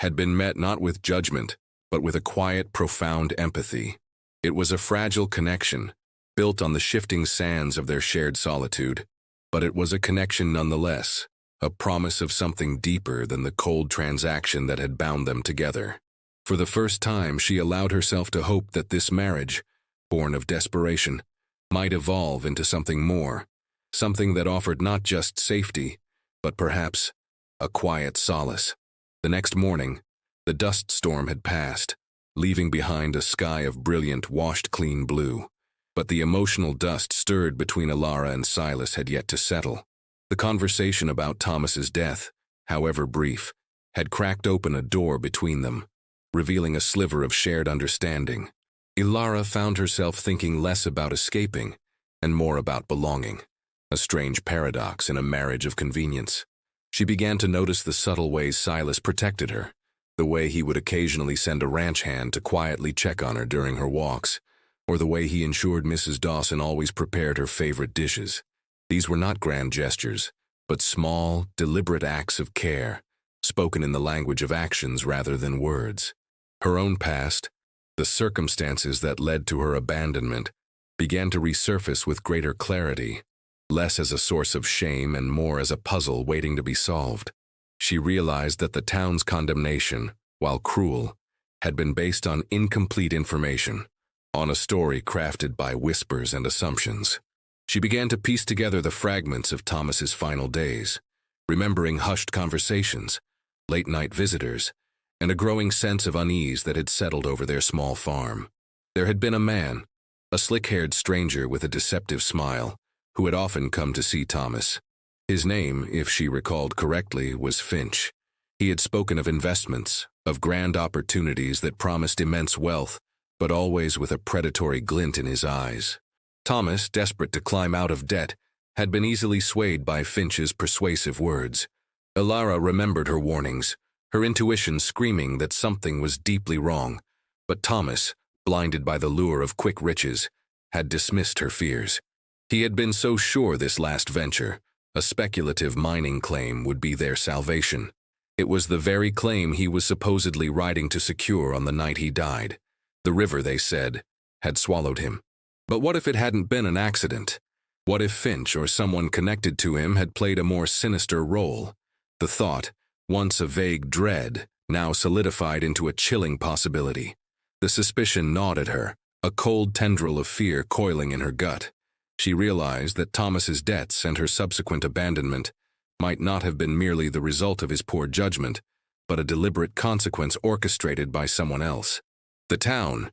had been met not with judgment, but with a quiet, profound empathy. It was a fragile connection, built on the shifting sands of their shared solitude, but it was a connection nonetheless, a promise of something deeper than the cold transaction that had bound them together. For the first time, she allowed herself to hope that this marriage, born of desperation, might evolve into something more, something that offered not just safety, but perhaps a quiet solace. The next morning, the dust storm had passed, leaving behind a sky of brilliant, washed-clean blue. But the emotional dust stirred between Ilara and Silas had yet to settle. The conversation about Thomas's death, however brief, had cracked open a door between them, revealing a sliver of shared understanding. Ilara found herself thinking less about escaping and more about belonging, a strange paradox in a marriage of convenience. She began to notice the subtle ways Silas protected her, the way he would occasionally send a ranch hand to quietly check on her during her walks, or the way he ensured Mrs. Dawson always prepared her favorite dishes. These were not grand gestures, but small, deliberate acts of care, spoken in the language of actions rather than words. Her own past, the circumstances that led to her abandonment, began to resurface with greater clarity, less as a source of shame and more as a puzzle waiting to be solved. She realized that the town's condemnation, while cruel, had been based on incomplete information, on a story crafted by whispers and assumptions. She began to piece together the fragments of Thomas's final days, remembering hushed conversations, late-night visitors, and a growing sense of unease that had settled over their small farm. There had been a man, a slick-haired stranger with a deceptive smile, who had often come to see Thomas. His name, if she recalled correctly, was Finch. He had spoken of investments, of grand opportunities that promised immense wealth, but always with a predatory glint in his eyes. Thomas, desperate to climb out of debt, had been easily swayed by Finch's persuasive words. Ilara remembered her warnings, her intuition screaming that something was deeply wrong, but Thomas, blinded by the lure of quick riches, had dismissed her fears. He had been so sure this last venture, a speculative mining claim, would be their salvation. It was the very claim he was supposedly riding to secure on the night he died. The river, they said, had swallowed him. But what if it hadn't been an accident? What if Finch or someone connected to him had played a more sinister role? The thought, once a vague dread, now solidified into a chilling possibility. The suspicion gnawed at her, a cold tendril of fear coiling in her gut. She realized that Thomas's debts and her subsequent abandonment might not have been merely the result of his poor judgment, but a deliberate consequence orchestrated by someone else. The town,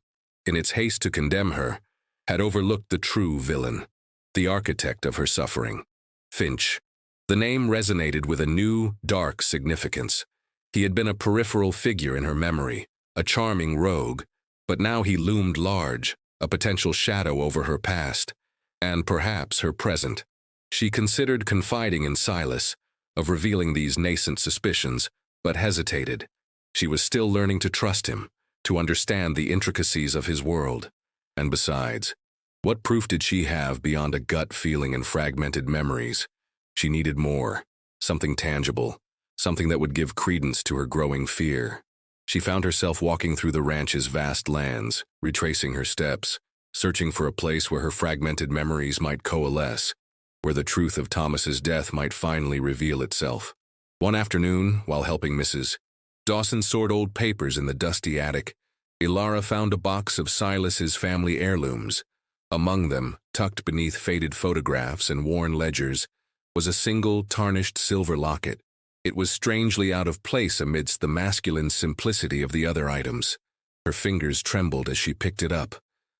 in its haste to condemn her, had overlooked the true villain, the architect of her suffering, Finch. The name resonated with a new, dark significance. He had been a peripheral figure in her memory, a charming rogue, but now he loomed large, a potential shadow over her past, and perhaps her present. She considered confiding in Silas, of revealing these nascent suspicions, but hesitated. She was still learning to trust him, to understand the intricacies of his world. And besides, what proof did she have beyond a gut feeling and fragmented memories? She needed more, something tangible, something that would give credence to her growing fear. She found herself walking through the ranch's vast lands, retracing her steps, searching for a place where her fragmented memories might coalesce, where the truth of Thomas's death might finally reveal itself. One afternoon, while helping Mrs. Dawson sort old papers in the dusty attic, Ilara found a box of Silas's family heirlooms. Among them, tucked beneath faded photographs and worn ledgers, was a single tarnished silver locket. It was strangely out of place amidst the masculine simplicity of the other items. Her fingers trembled as she picked it up,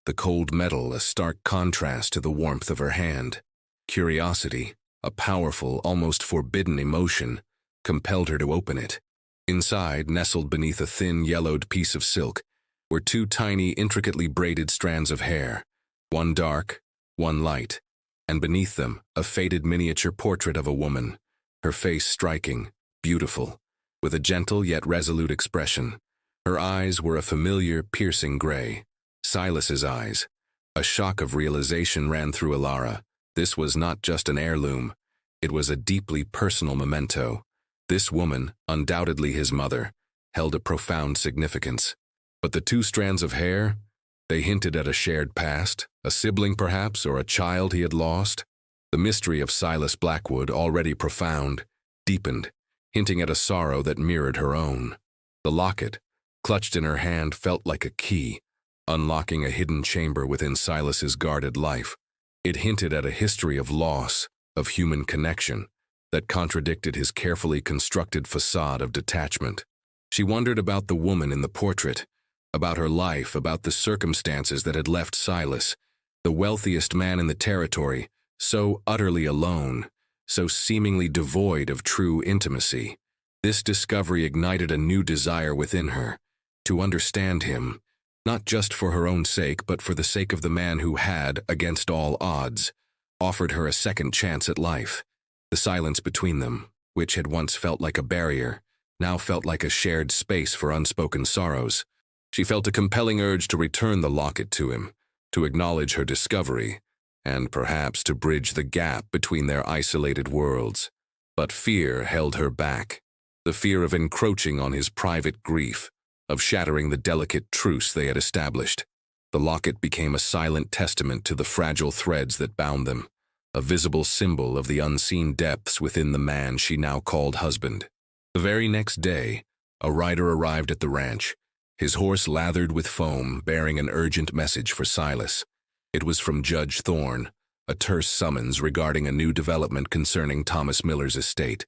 the cold metal a stark contrast to the warmth of her hand. Curiosity, a powerful, almost forbidden emotion, compelled her to open it. Inside, nestled beneath a thin, yellowed piece of silk, were two tiny, intricately braided strands of hair, one dark, one light, and beneath them, a faded miniature portrait of a woman, her face striking, beautiful, with a gentle yet resolute expression. Her eyes were a familiar, piercing gray. Silas's eyes. A shock of realization ran through Ilara. This was not just an heirloom. It was a deeply personal memento. This woman, undoubtedly his mother, held a profound significance. But the two strands of hair, they hinted at a shared past, a sibling perhaps, or a child he had lost. The mystery of Silas Blackwood, already profound, deepened, hinting at a sorrow that mirrored her own. The locket, clutched in her hand, felt like a key, unlocking a hidden chamber within Silas's guarded life. It hinted at a history of loss, of human connection, that contradicted his carefully constructed facade of detachment. She wondered about the woman in the portrait, about her life, about the circumstances that had left Silas, the wealthiest man in the territory, so utterly alone, so seemingly devoid of true intimacy. This discovery ignited a new desire within her, to understand him, not just for her own sake, but for the sake of the man who had, against all odds, offered her a second chance at life. The silence between them, which had once felt like a barrier, now felt like a shared space for unspoken sorrows. She felt a compelling urge to return the locket to him, to acknowledge her discovery, and perhaps to bridge the gap between their isolated worlds. But fear held her back, the fear of encroaching on his private grief, of shattering the delicate truce they had established. The locket became a silent testament to the fragile threads that bound them, a visible symbol of the unseen depths within the man she now called husband. The very next day, a rider arrived at the ranch, his horse lathered with foam, bearing an urgent message for Silas. It was from Judge Thorne, a terse summons regarding a new development concerning Thomas Miller's estate.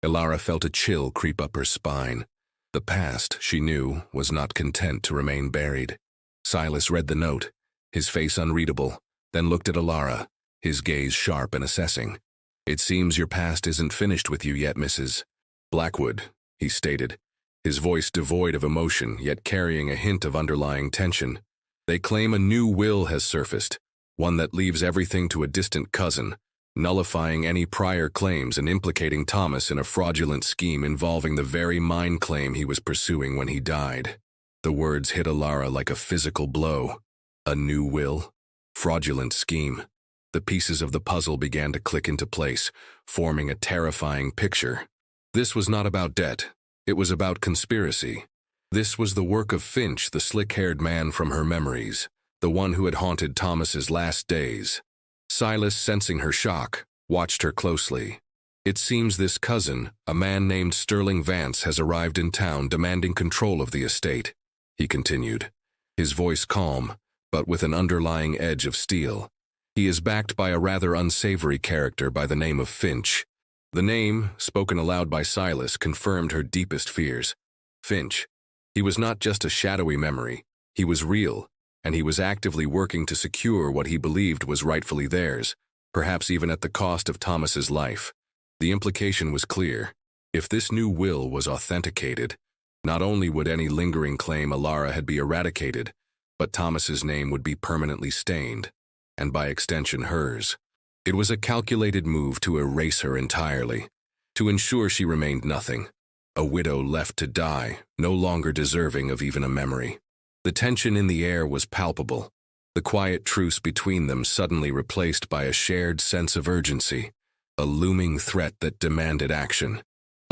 Ilara felt a chill creep up her spine. The past, she knew, was not content to remain buried. Silas read the note, his face unreadable, then looked at Ilara, his gaze sharp and assessing. "It seems your past isn't finished with you yet, Mrs. Blackwood," he stated, his voice devoid of emotion, yet carrying a hint of underlying tension. "They claim a new will has surfaced, one that leaves everything to a distant cousin, nullifying any prior claims and implicating Thomas in a fraudulent scheme involving the very mine claim he was pursuing when he died." The words hit Ilara like a physical blow. A new will? Fraudulent scheme. The pieces of the puzzle began to click into place, forming a terrifying picture. This was not about debt. It was about conspiracy. This was the work of Finch, the slick-haired man from her memories, the one who had haunted Thomas's last days. Silas, sensing her shock, watched her closely. "It seems this cousin, a man named Sterling Vance, has arrived in town demanding control of the estate," he continued, his voice calm, but with an underlying edge of steel. "He is backed by a rather unsavory character by the name of Finch." The name, spoken aloud by Silas, confirmed her deepest fears. Finch. He was not just a shadowy memory. He was real, and he was actively working to secure what he believed was rightfully theirs, perhaps even at the cost of Thomas's life. The implication was clear. If this new will was authenticated, not only would any lingering claim Alara had be eradicated, but Thomas's name would be permanently stained, and by extension hers. It was a calculated move to erase her entirely, to ensure she remained nothing, a widow left to die, no longer deserving of even a memory. The tension in the air was palpable, the quiet truce between them suddenly replaced by a shared sense of urgency, a looming threat that demanded action.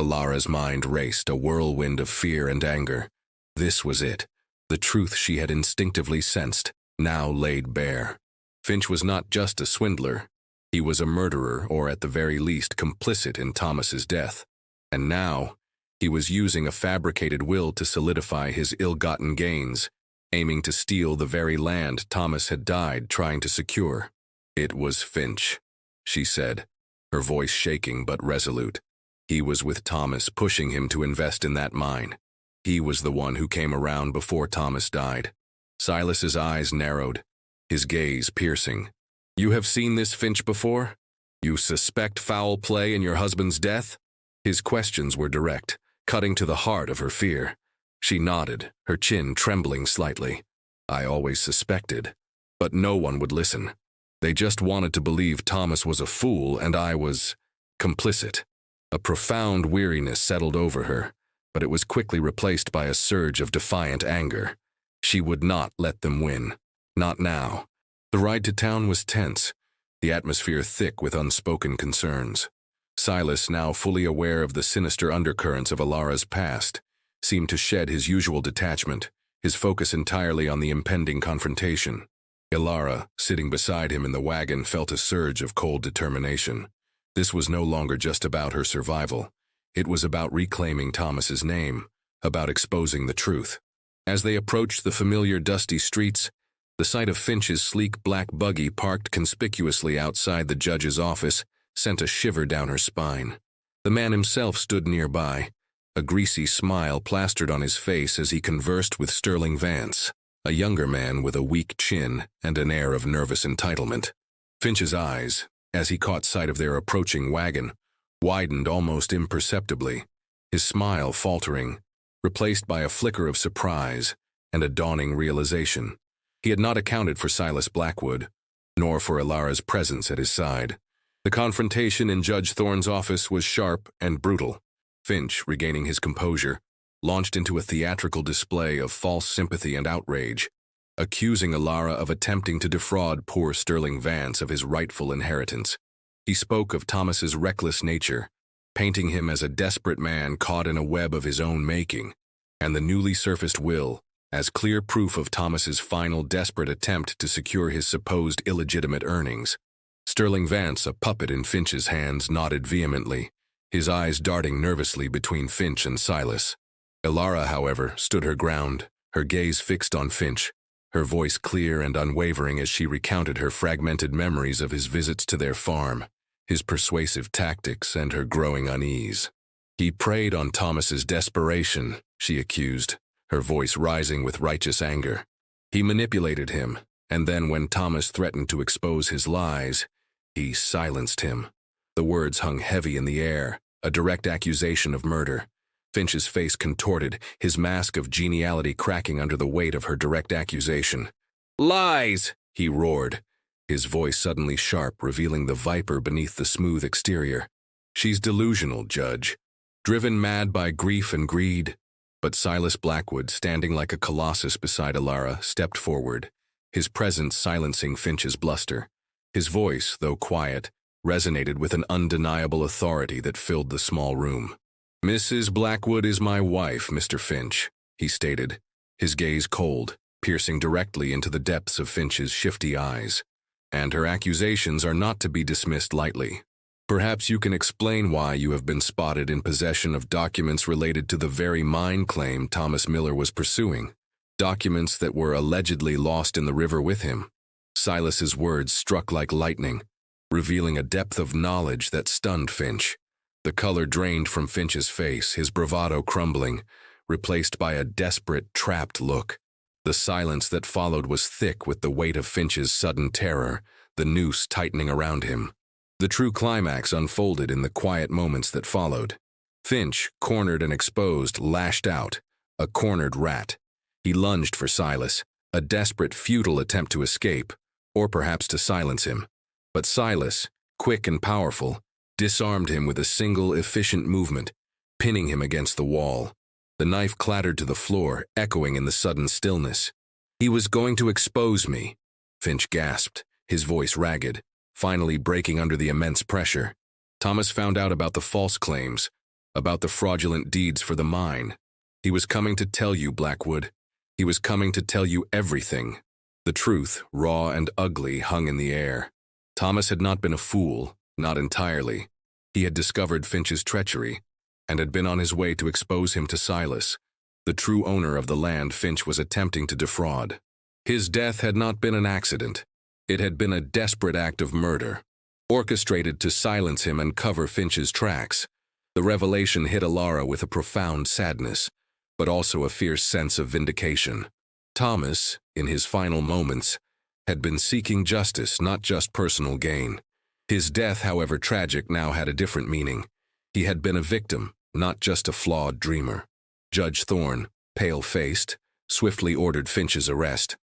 Alara's mind raced, a whirlwind of fear and anger. This was it, the truth she had instinctively sensed, now laid bare. Finch was not just a swindler. He was a murderer, or at the very least complicit in Thomas's death. And now, he was using a fabricated will to solidify his ill-gotten gains, aiming to steal the very land Thomas had died trying to secure. "It was Finch," she said, her voice shaking but resolute. He was with Thomas, pushing him to invest in that mine. He was the one who came around before Thomas died. Silas's eyes narrowed, his gaze piercing. "You have seen this Finch before? You suspect foul play in your husband's death?" His questions were direct, cutting to the heart of her fear. She nodded, her chin trembling slightly. "I always suspected, but no one would listen. They just wanted to believe Thomas was a fool and I was complicit." A profound weariness settled over her, but it was quickly replaced by a surge of defiant anger. She would not let them win. Not now. The ride to town was tense, the atmosphere thick with unspoken concerns. Silas, now fully aware of the sinister undercurrents of Alara's past, seemed to shed his usual detachment, his focus entirely on the impending confrontation. Alara, sitting beside him in the wagon, felt a surge of cold determination. This was no longer just about her survival. It was about reclaiming Thomas's name, about exposing the truth. As they approached the familiar dusty streets, the sight of Finch's sleek black buggy parked conspicuously outside the judge's office sent a shiver down her spine. The man himself stood nearby, a greasy smile plastered on his face as he conversed with Sterling Vance, a younger man with a weak chin and an air of nervous entitlement. Finch's eyes, as he caught sight of their approaching wagon, widened almost imperceptibly, his smile faltering, replaced by a flicker of surprise and a dawning realization. He had not accounted for Silas Blackwood, nor for Alara's presence at his side. The confrontation in Judge Thorne's office was sharp and brutal. Finch, regaining his composure, launched into a theatrical display of false sympathy and outrage, accusing Alara of attempting to defraud poor Sterling Vance of his rightful inheritance. He spoke of Thomas's reckless nature, painting him as a desperate man caught in a web of his own making, and the newly surfaced will as clear proof of Thomas's final desperate attempt to secure his supposed illegitimate earnings. Sterling Vance, a puppet in Finch's hands, nodded vehemently, his eyes darting nervously between Finch and Silas. Alara, however, stood her ground, her gaze fixed on Finch, her voice clear and unwavering as she recounted her fragmented memories of his visits to their farm, his persuasive tactics, and her growing unease. "He preyed on Thomas's desperation," she accused, her voice rising with righteous anger. "He manipulated him, and then when Thomas threatened to expose his lies, he silenced him." The words hung heavy in the air, a direct accusation of murder. Finch's face contorted, his mask of geniality cracking under the weight of her direct accusation. "Lies!" he roared, his voice suddenly sharp, revealing the viper beneath the smooth exterior. "She's delusional, Judge, driven mad by grief and greed." But Silas Blackwood, standing like a colossus beside Alara, stepped forward, his presence silencing Finch's bluster. His voice, though quiet, resonated with an undeniable authority that filled the small room. "Mrs. Blackwood is my wife, Mr. Finch," he stated, his gaze cold, piercing directly into the depths of Finch's shifty eyes. "And her accusations are not to be dismissed lightly. Perhaps you can explain why you have been spotted in possession of documents related to the very mine claim Thomas Miller was pursuing, documents that were allegedly lost in the river with him." Silas's words struck like lightning, revealing a depth of knowledge that stunned Finch. The color drained from Finch's face, his bravado crumbling, replaced by a desperate, trapped look. The silence that followed was thick with the weight of Finch's sudden terror, the noose tightening around him. The true climax unfolded in the quiet moments that followed. Finch, cornered and exposed, lashed out, a cornered rat. He lunged for Silas, a desperate, futile attempt to escape, or perhaps to silence him. But Silas, quick and powerful, disarmed him with a single efficient movement, pinning him against the wall. The knife clattered to the floor, echoing in the sudden stillness. "He was going to expose me," Finch gasped, his voice ragged, finally breaking under the immense pressure. Thomas found out about the false claims, about the fraudulent deeds for the mine. He was coming to tell you, Blackwood. He was coming to tell you everything. The truth, raw and ugly, hung in the air. Thomas had not been a fool, not entirely. He had discovered Finch's treachery, and had been on his way to expose him to Silas, the true owner of the land Finch was attempting to defraud. His death had not been an accident. It had been a desperate act of murder, orchestrated to silence him and cover Finch's tracks. The revelation hit Alara with a profound sadness, but also a fierce sense of vindication. Thomas, in his final moments, had been seeking justice, not just personal gain. His death, however tragic, now had a different meaning. He had been a victim, not just a flawed dreamer. Judge Thorne, pale-faced, swiftly ordered Finch's arrest.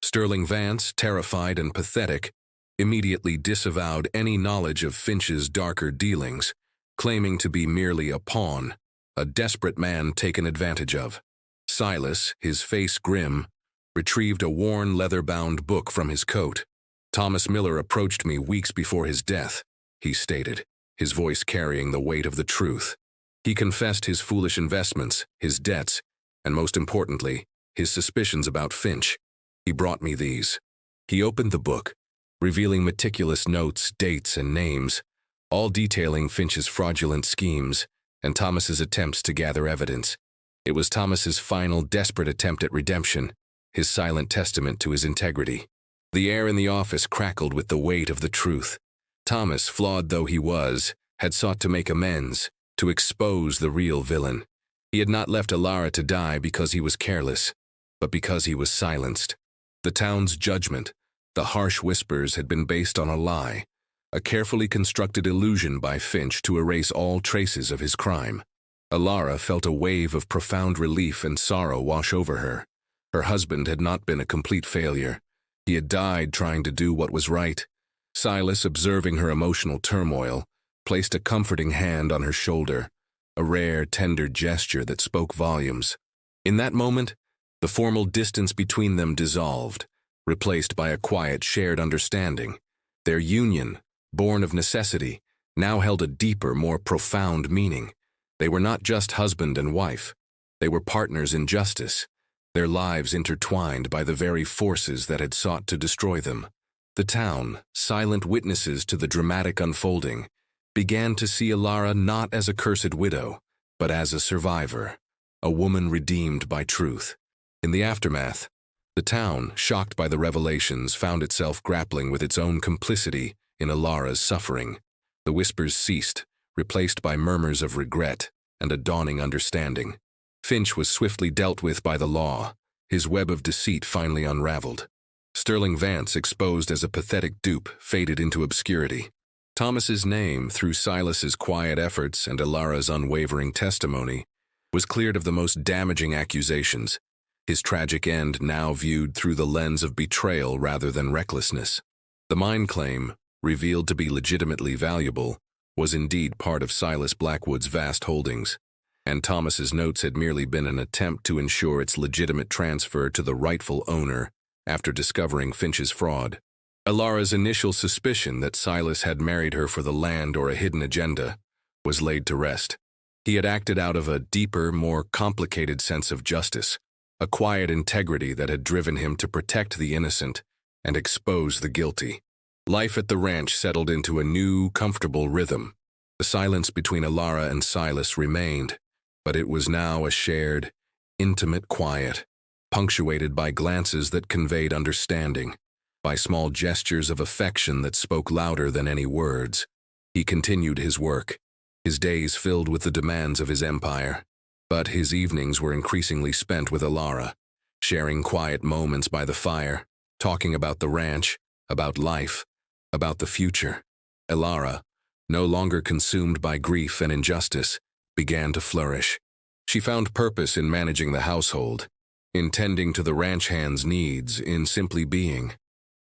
Sterling Vance, terrified and pathetic, immediately disavowed any knowledge of Finch's darker dealings, claiming to be merely a pawn, a desperate man taken advantage of. Silas, his face grim, retrieved a worn leather-bound book from his coat. "Thomas Miller approached me weeks before his death," he stated, his voice carrying the weight of the truth. "He confessed his foolish investments, his debts, and most importantly, his suspicions about Finch. He brought me these." He opened the book, revealing meticulous notes, dates, and names, all detailing Finch's fraudulent schemes and Thomas's attempts to gather evidence. It was Thomas's final desperate attempt at redemption, his silent testament to his integrity. The air in the office crackled with the weight of the truth. Thomas, flawed though he was, had sought to make amends, to expose the real villain. He had not left Alara to die because he was careless, but because he was silenced. The town's judgment, the harsh whispers, had been based on a lie, a carefully constructed illusion by Finch to erase all traces of his crime. Alara felt a wave of profound relief and sorrow wash over her. Her husband had not been a complete failure. He had died trying to do what was right. Silas, observing her emotional turmoil, placed a comforting hand on her shoulder, a rare, tender gesture that spoke volumes. In that moment, the formal distance between them dissolved, replaced by a quiet, shared understanding. Their union, born of necessity, now held a deeper, more profound meaning. They were not just husband and wife. They were partners in justice, their lives intertwined by the very forces that had sought to destroy them. The town, silent witnesses to the dramatic unfolding, began to see Alara not as a cursed widow, but as a survivor, a woman redeemed by truth. In the aftermath, the town, shocked by the revelations, found itself grappling with its own complicity in Alara's suffering. The whispers ceased, replaced by murmurs of regret and a dawning understanding. Finch was swiftly dealt with by the law, his web of deceit finally unraveled. Sterling Vance, exposed as a pathetic dupe, faded into obscurity. Thomas's name, through Silas's quiet efforts and Alara's unwavering testimony, was cleared of the most damaging accusations, his tragic end now viewed through the lens of betrayal rather than recklessness. The mine claim, revealed to be legitimately valuable, was indeed part of Silas Blackwood's vast holdings, and Thomas's notes had merely been an attempt to ensure its legitimate transfer to the rightful owner after discovering Finch's fraud. Alara's initial suspicion that Silas had married her for the land or a hidden agenda was laid to rest. He had acted out of a deeper, more complicated sense of justice, a quiet integrity that had driven him to protect the innocent and expose the guilty. Life at the ranch settled into a new, comfortable rhythm. The silence between Alara and Silas remained, but it was now a shared, intimate quiet, punctuated by glances that conveyed understanding, by small gestures of affection that spoke louder than any words. He continued his work, his days filled with the demands of his empire, but his evenings were increasingly spent with Alara, sharing quiet moments by the fire, talking about the ranch, about life, about the future. Elara, no longer consumed by grief and injustice, began to flourish. She found purpose in managing the household, in tending to the ranch hand's needs, in simply being.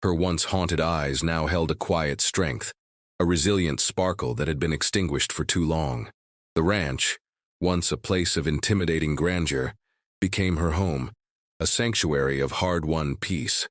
Her once haunted eyes now held a quiet strength, a resilient sparkle that had been extinguished for too long. The ranch, once a place of intimidating grandeur, became her home, a sanctuary of hard-won peace.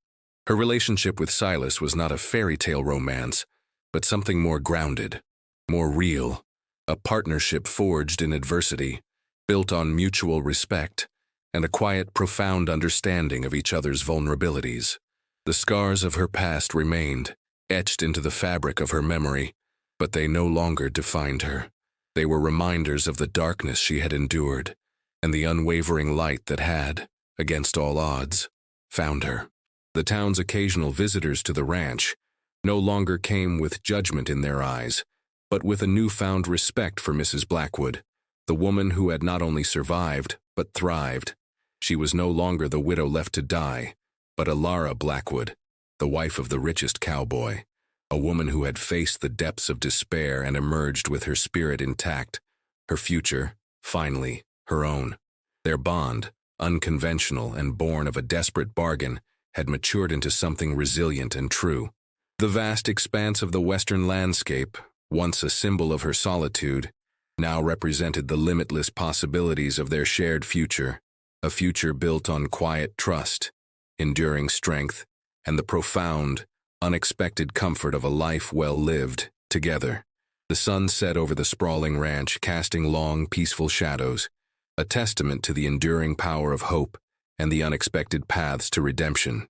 Her relationship with Silas was not a fairy tale romance, but something more grounded, more real, a partnership forged in adversity, built on mutual respect, and a quiet, profound understanding of each other's vulnerabilities. The scars of her past remained, etched into the fabric of her memory, but they no longer defined her. They were reminders of the darkness she had endured, and the unwavering light that had, against all odds, found her. The town's occasional visitors to the ranch no longer came with judgment in their eyes, but with a newfound respect for Mrs. Blackwood, the woman who had not only survived, but thrived. She was no longer the widow left to die, but Elara Blackwood, the wife of the richest cowboy, a woman who had faced the depths of despair and emerged with her spirit intact, her future, finally, her own. Their bond, unconventional and born of a desperate bargain, had matured into something resilient and true. The vast expanse of the western landscape, once a symbol of her solitude, now represented the limitless possibilities of their shared future, a future built on quiet trust, enduring strength, and the profound, unexpected comfort of a life well lived together. The sun set over the sprawling ranch, casting long, peaceful shadows, a testament to the enduring power of hope and the unexpected paths to redemption.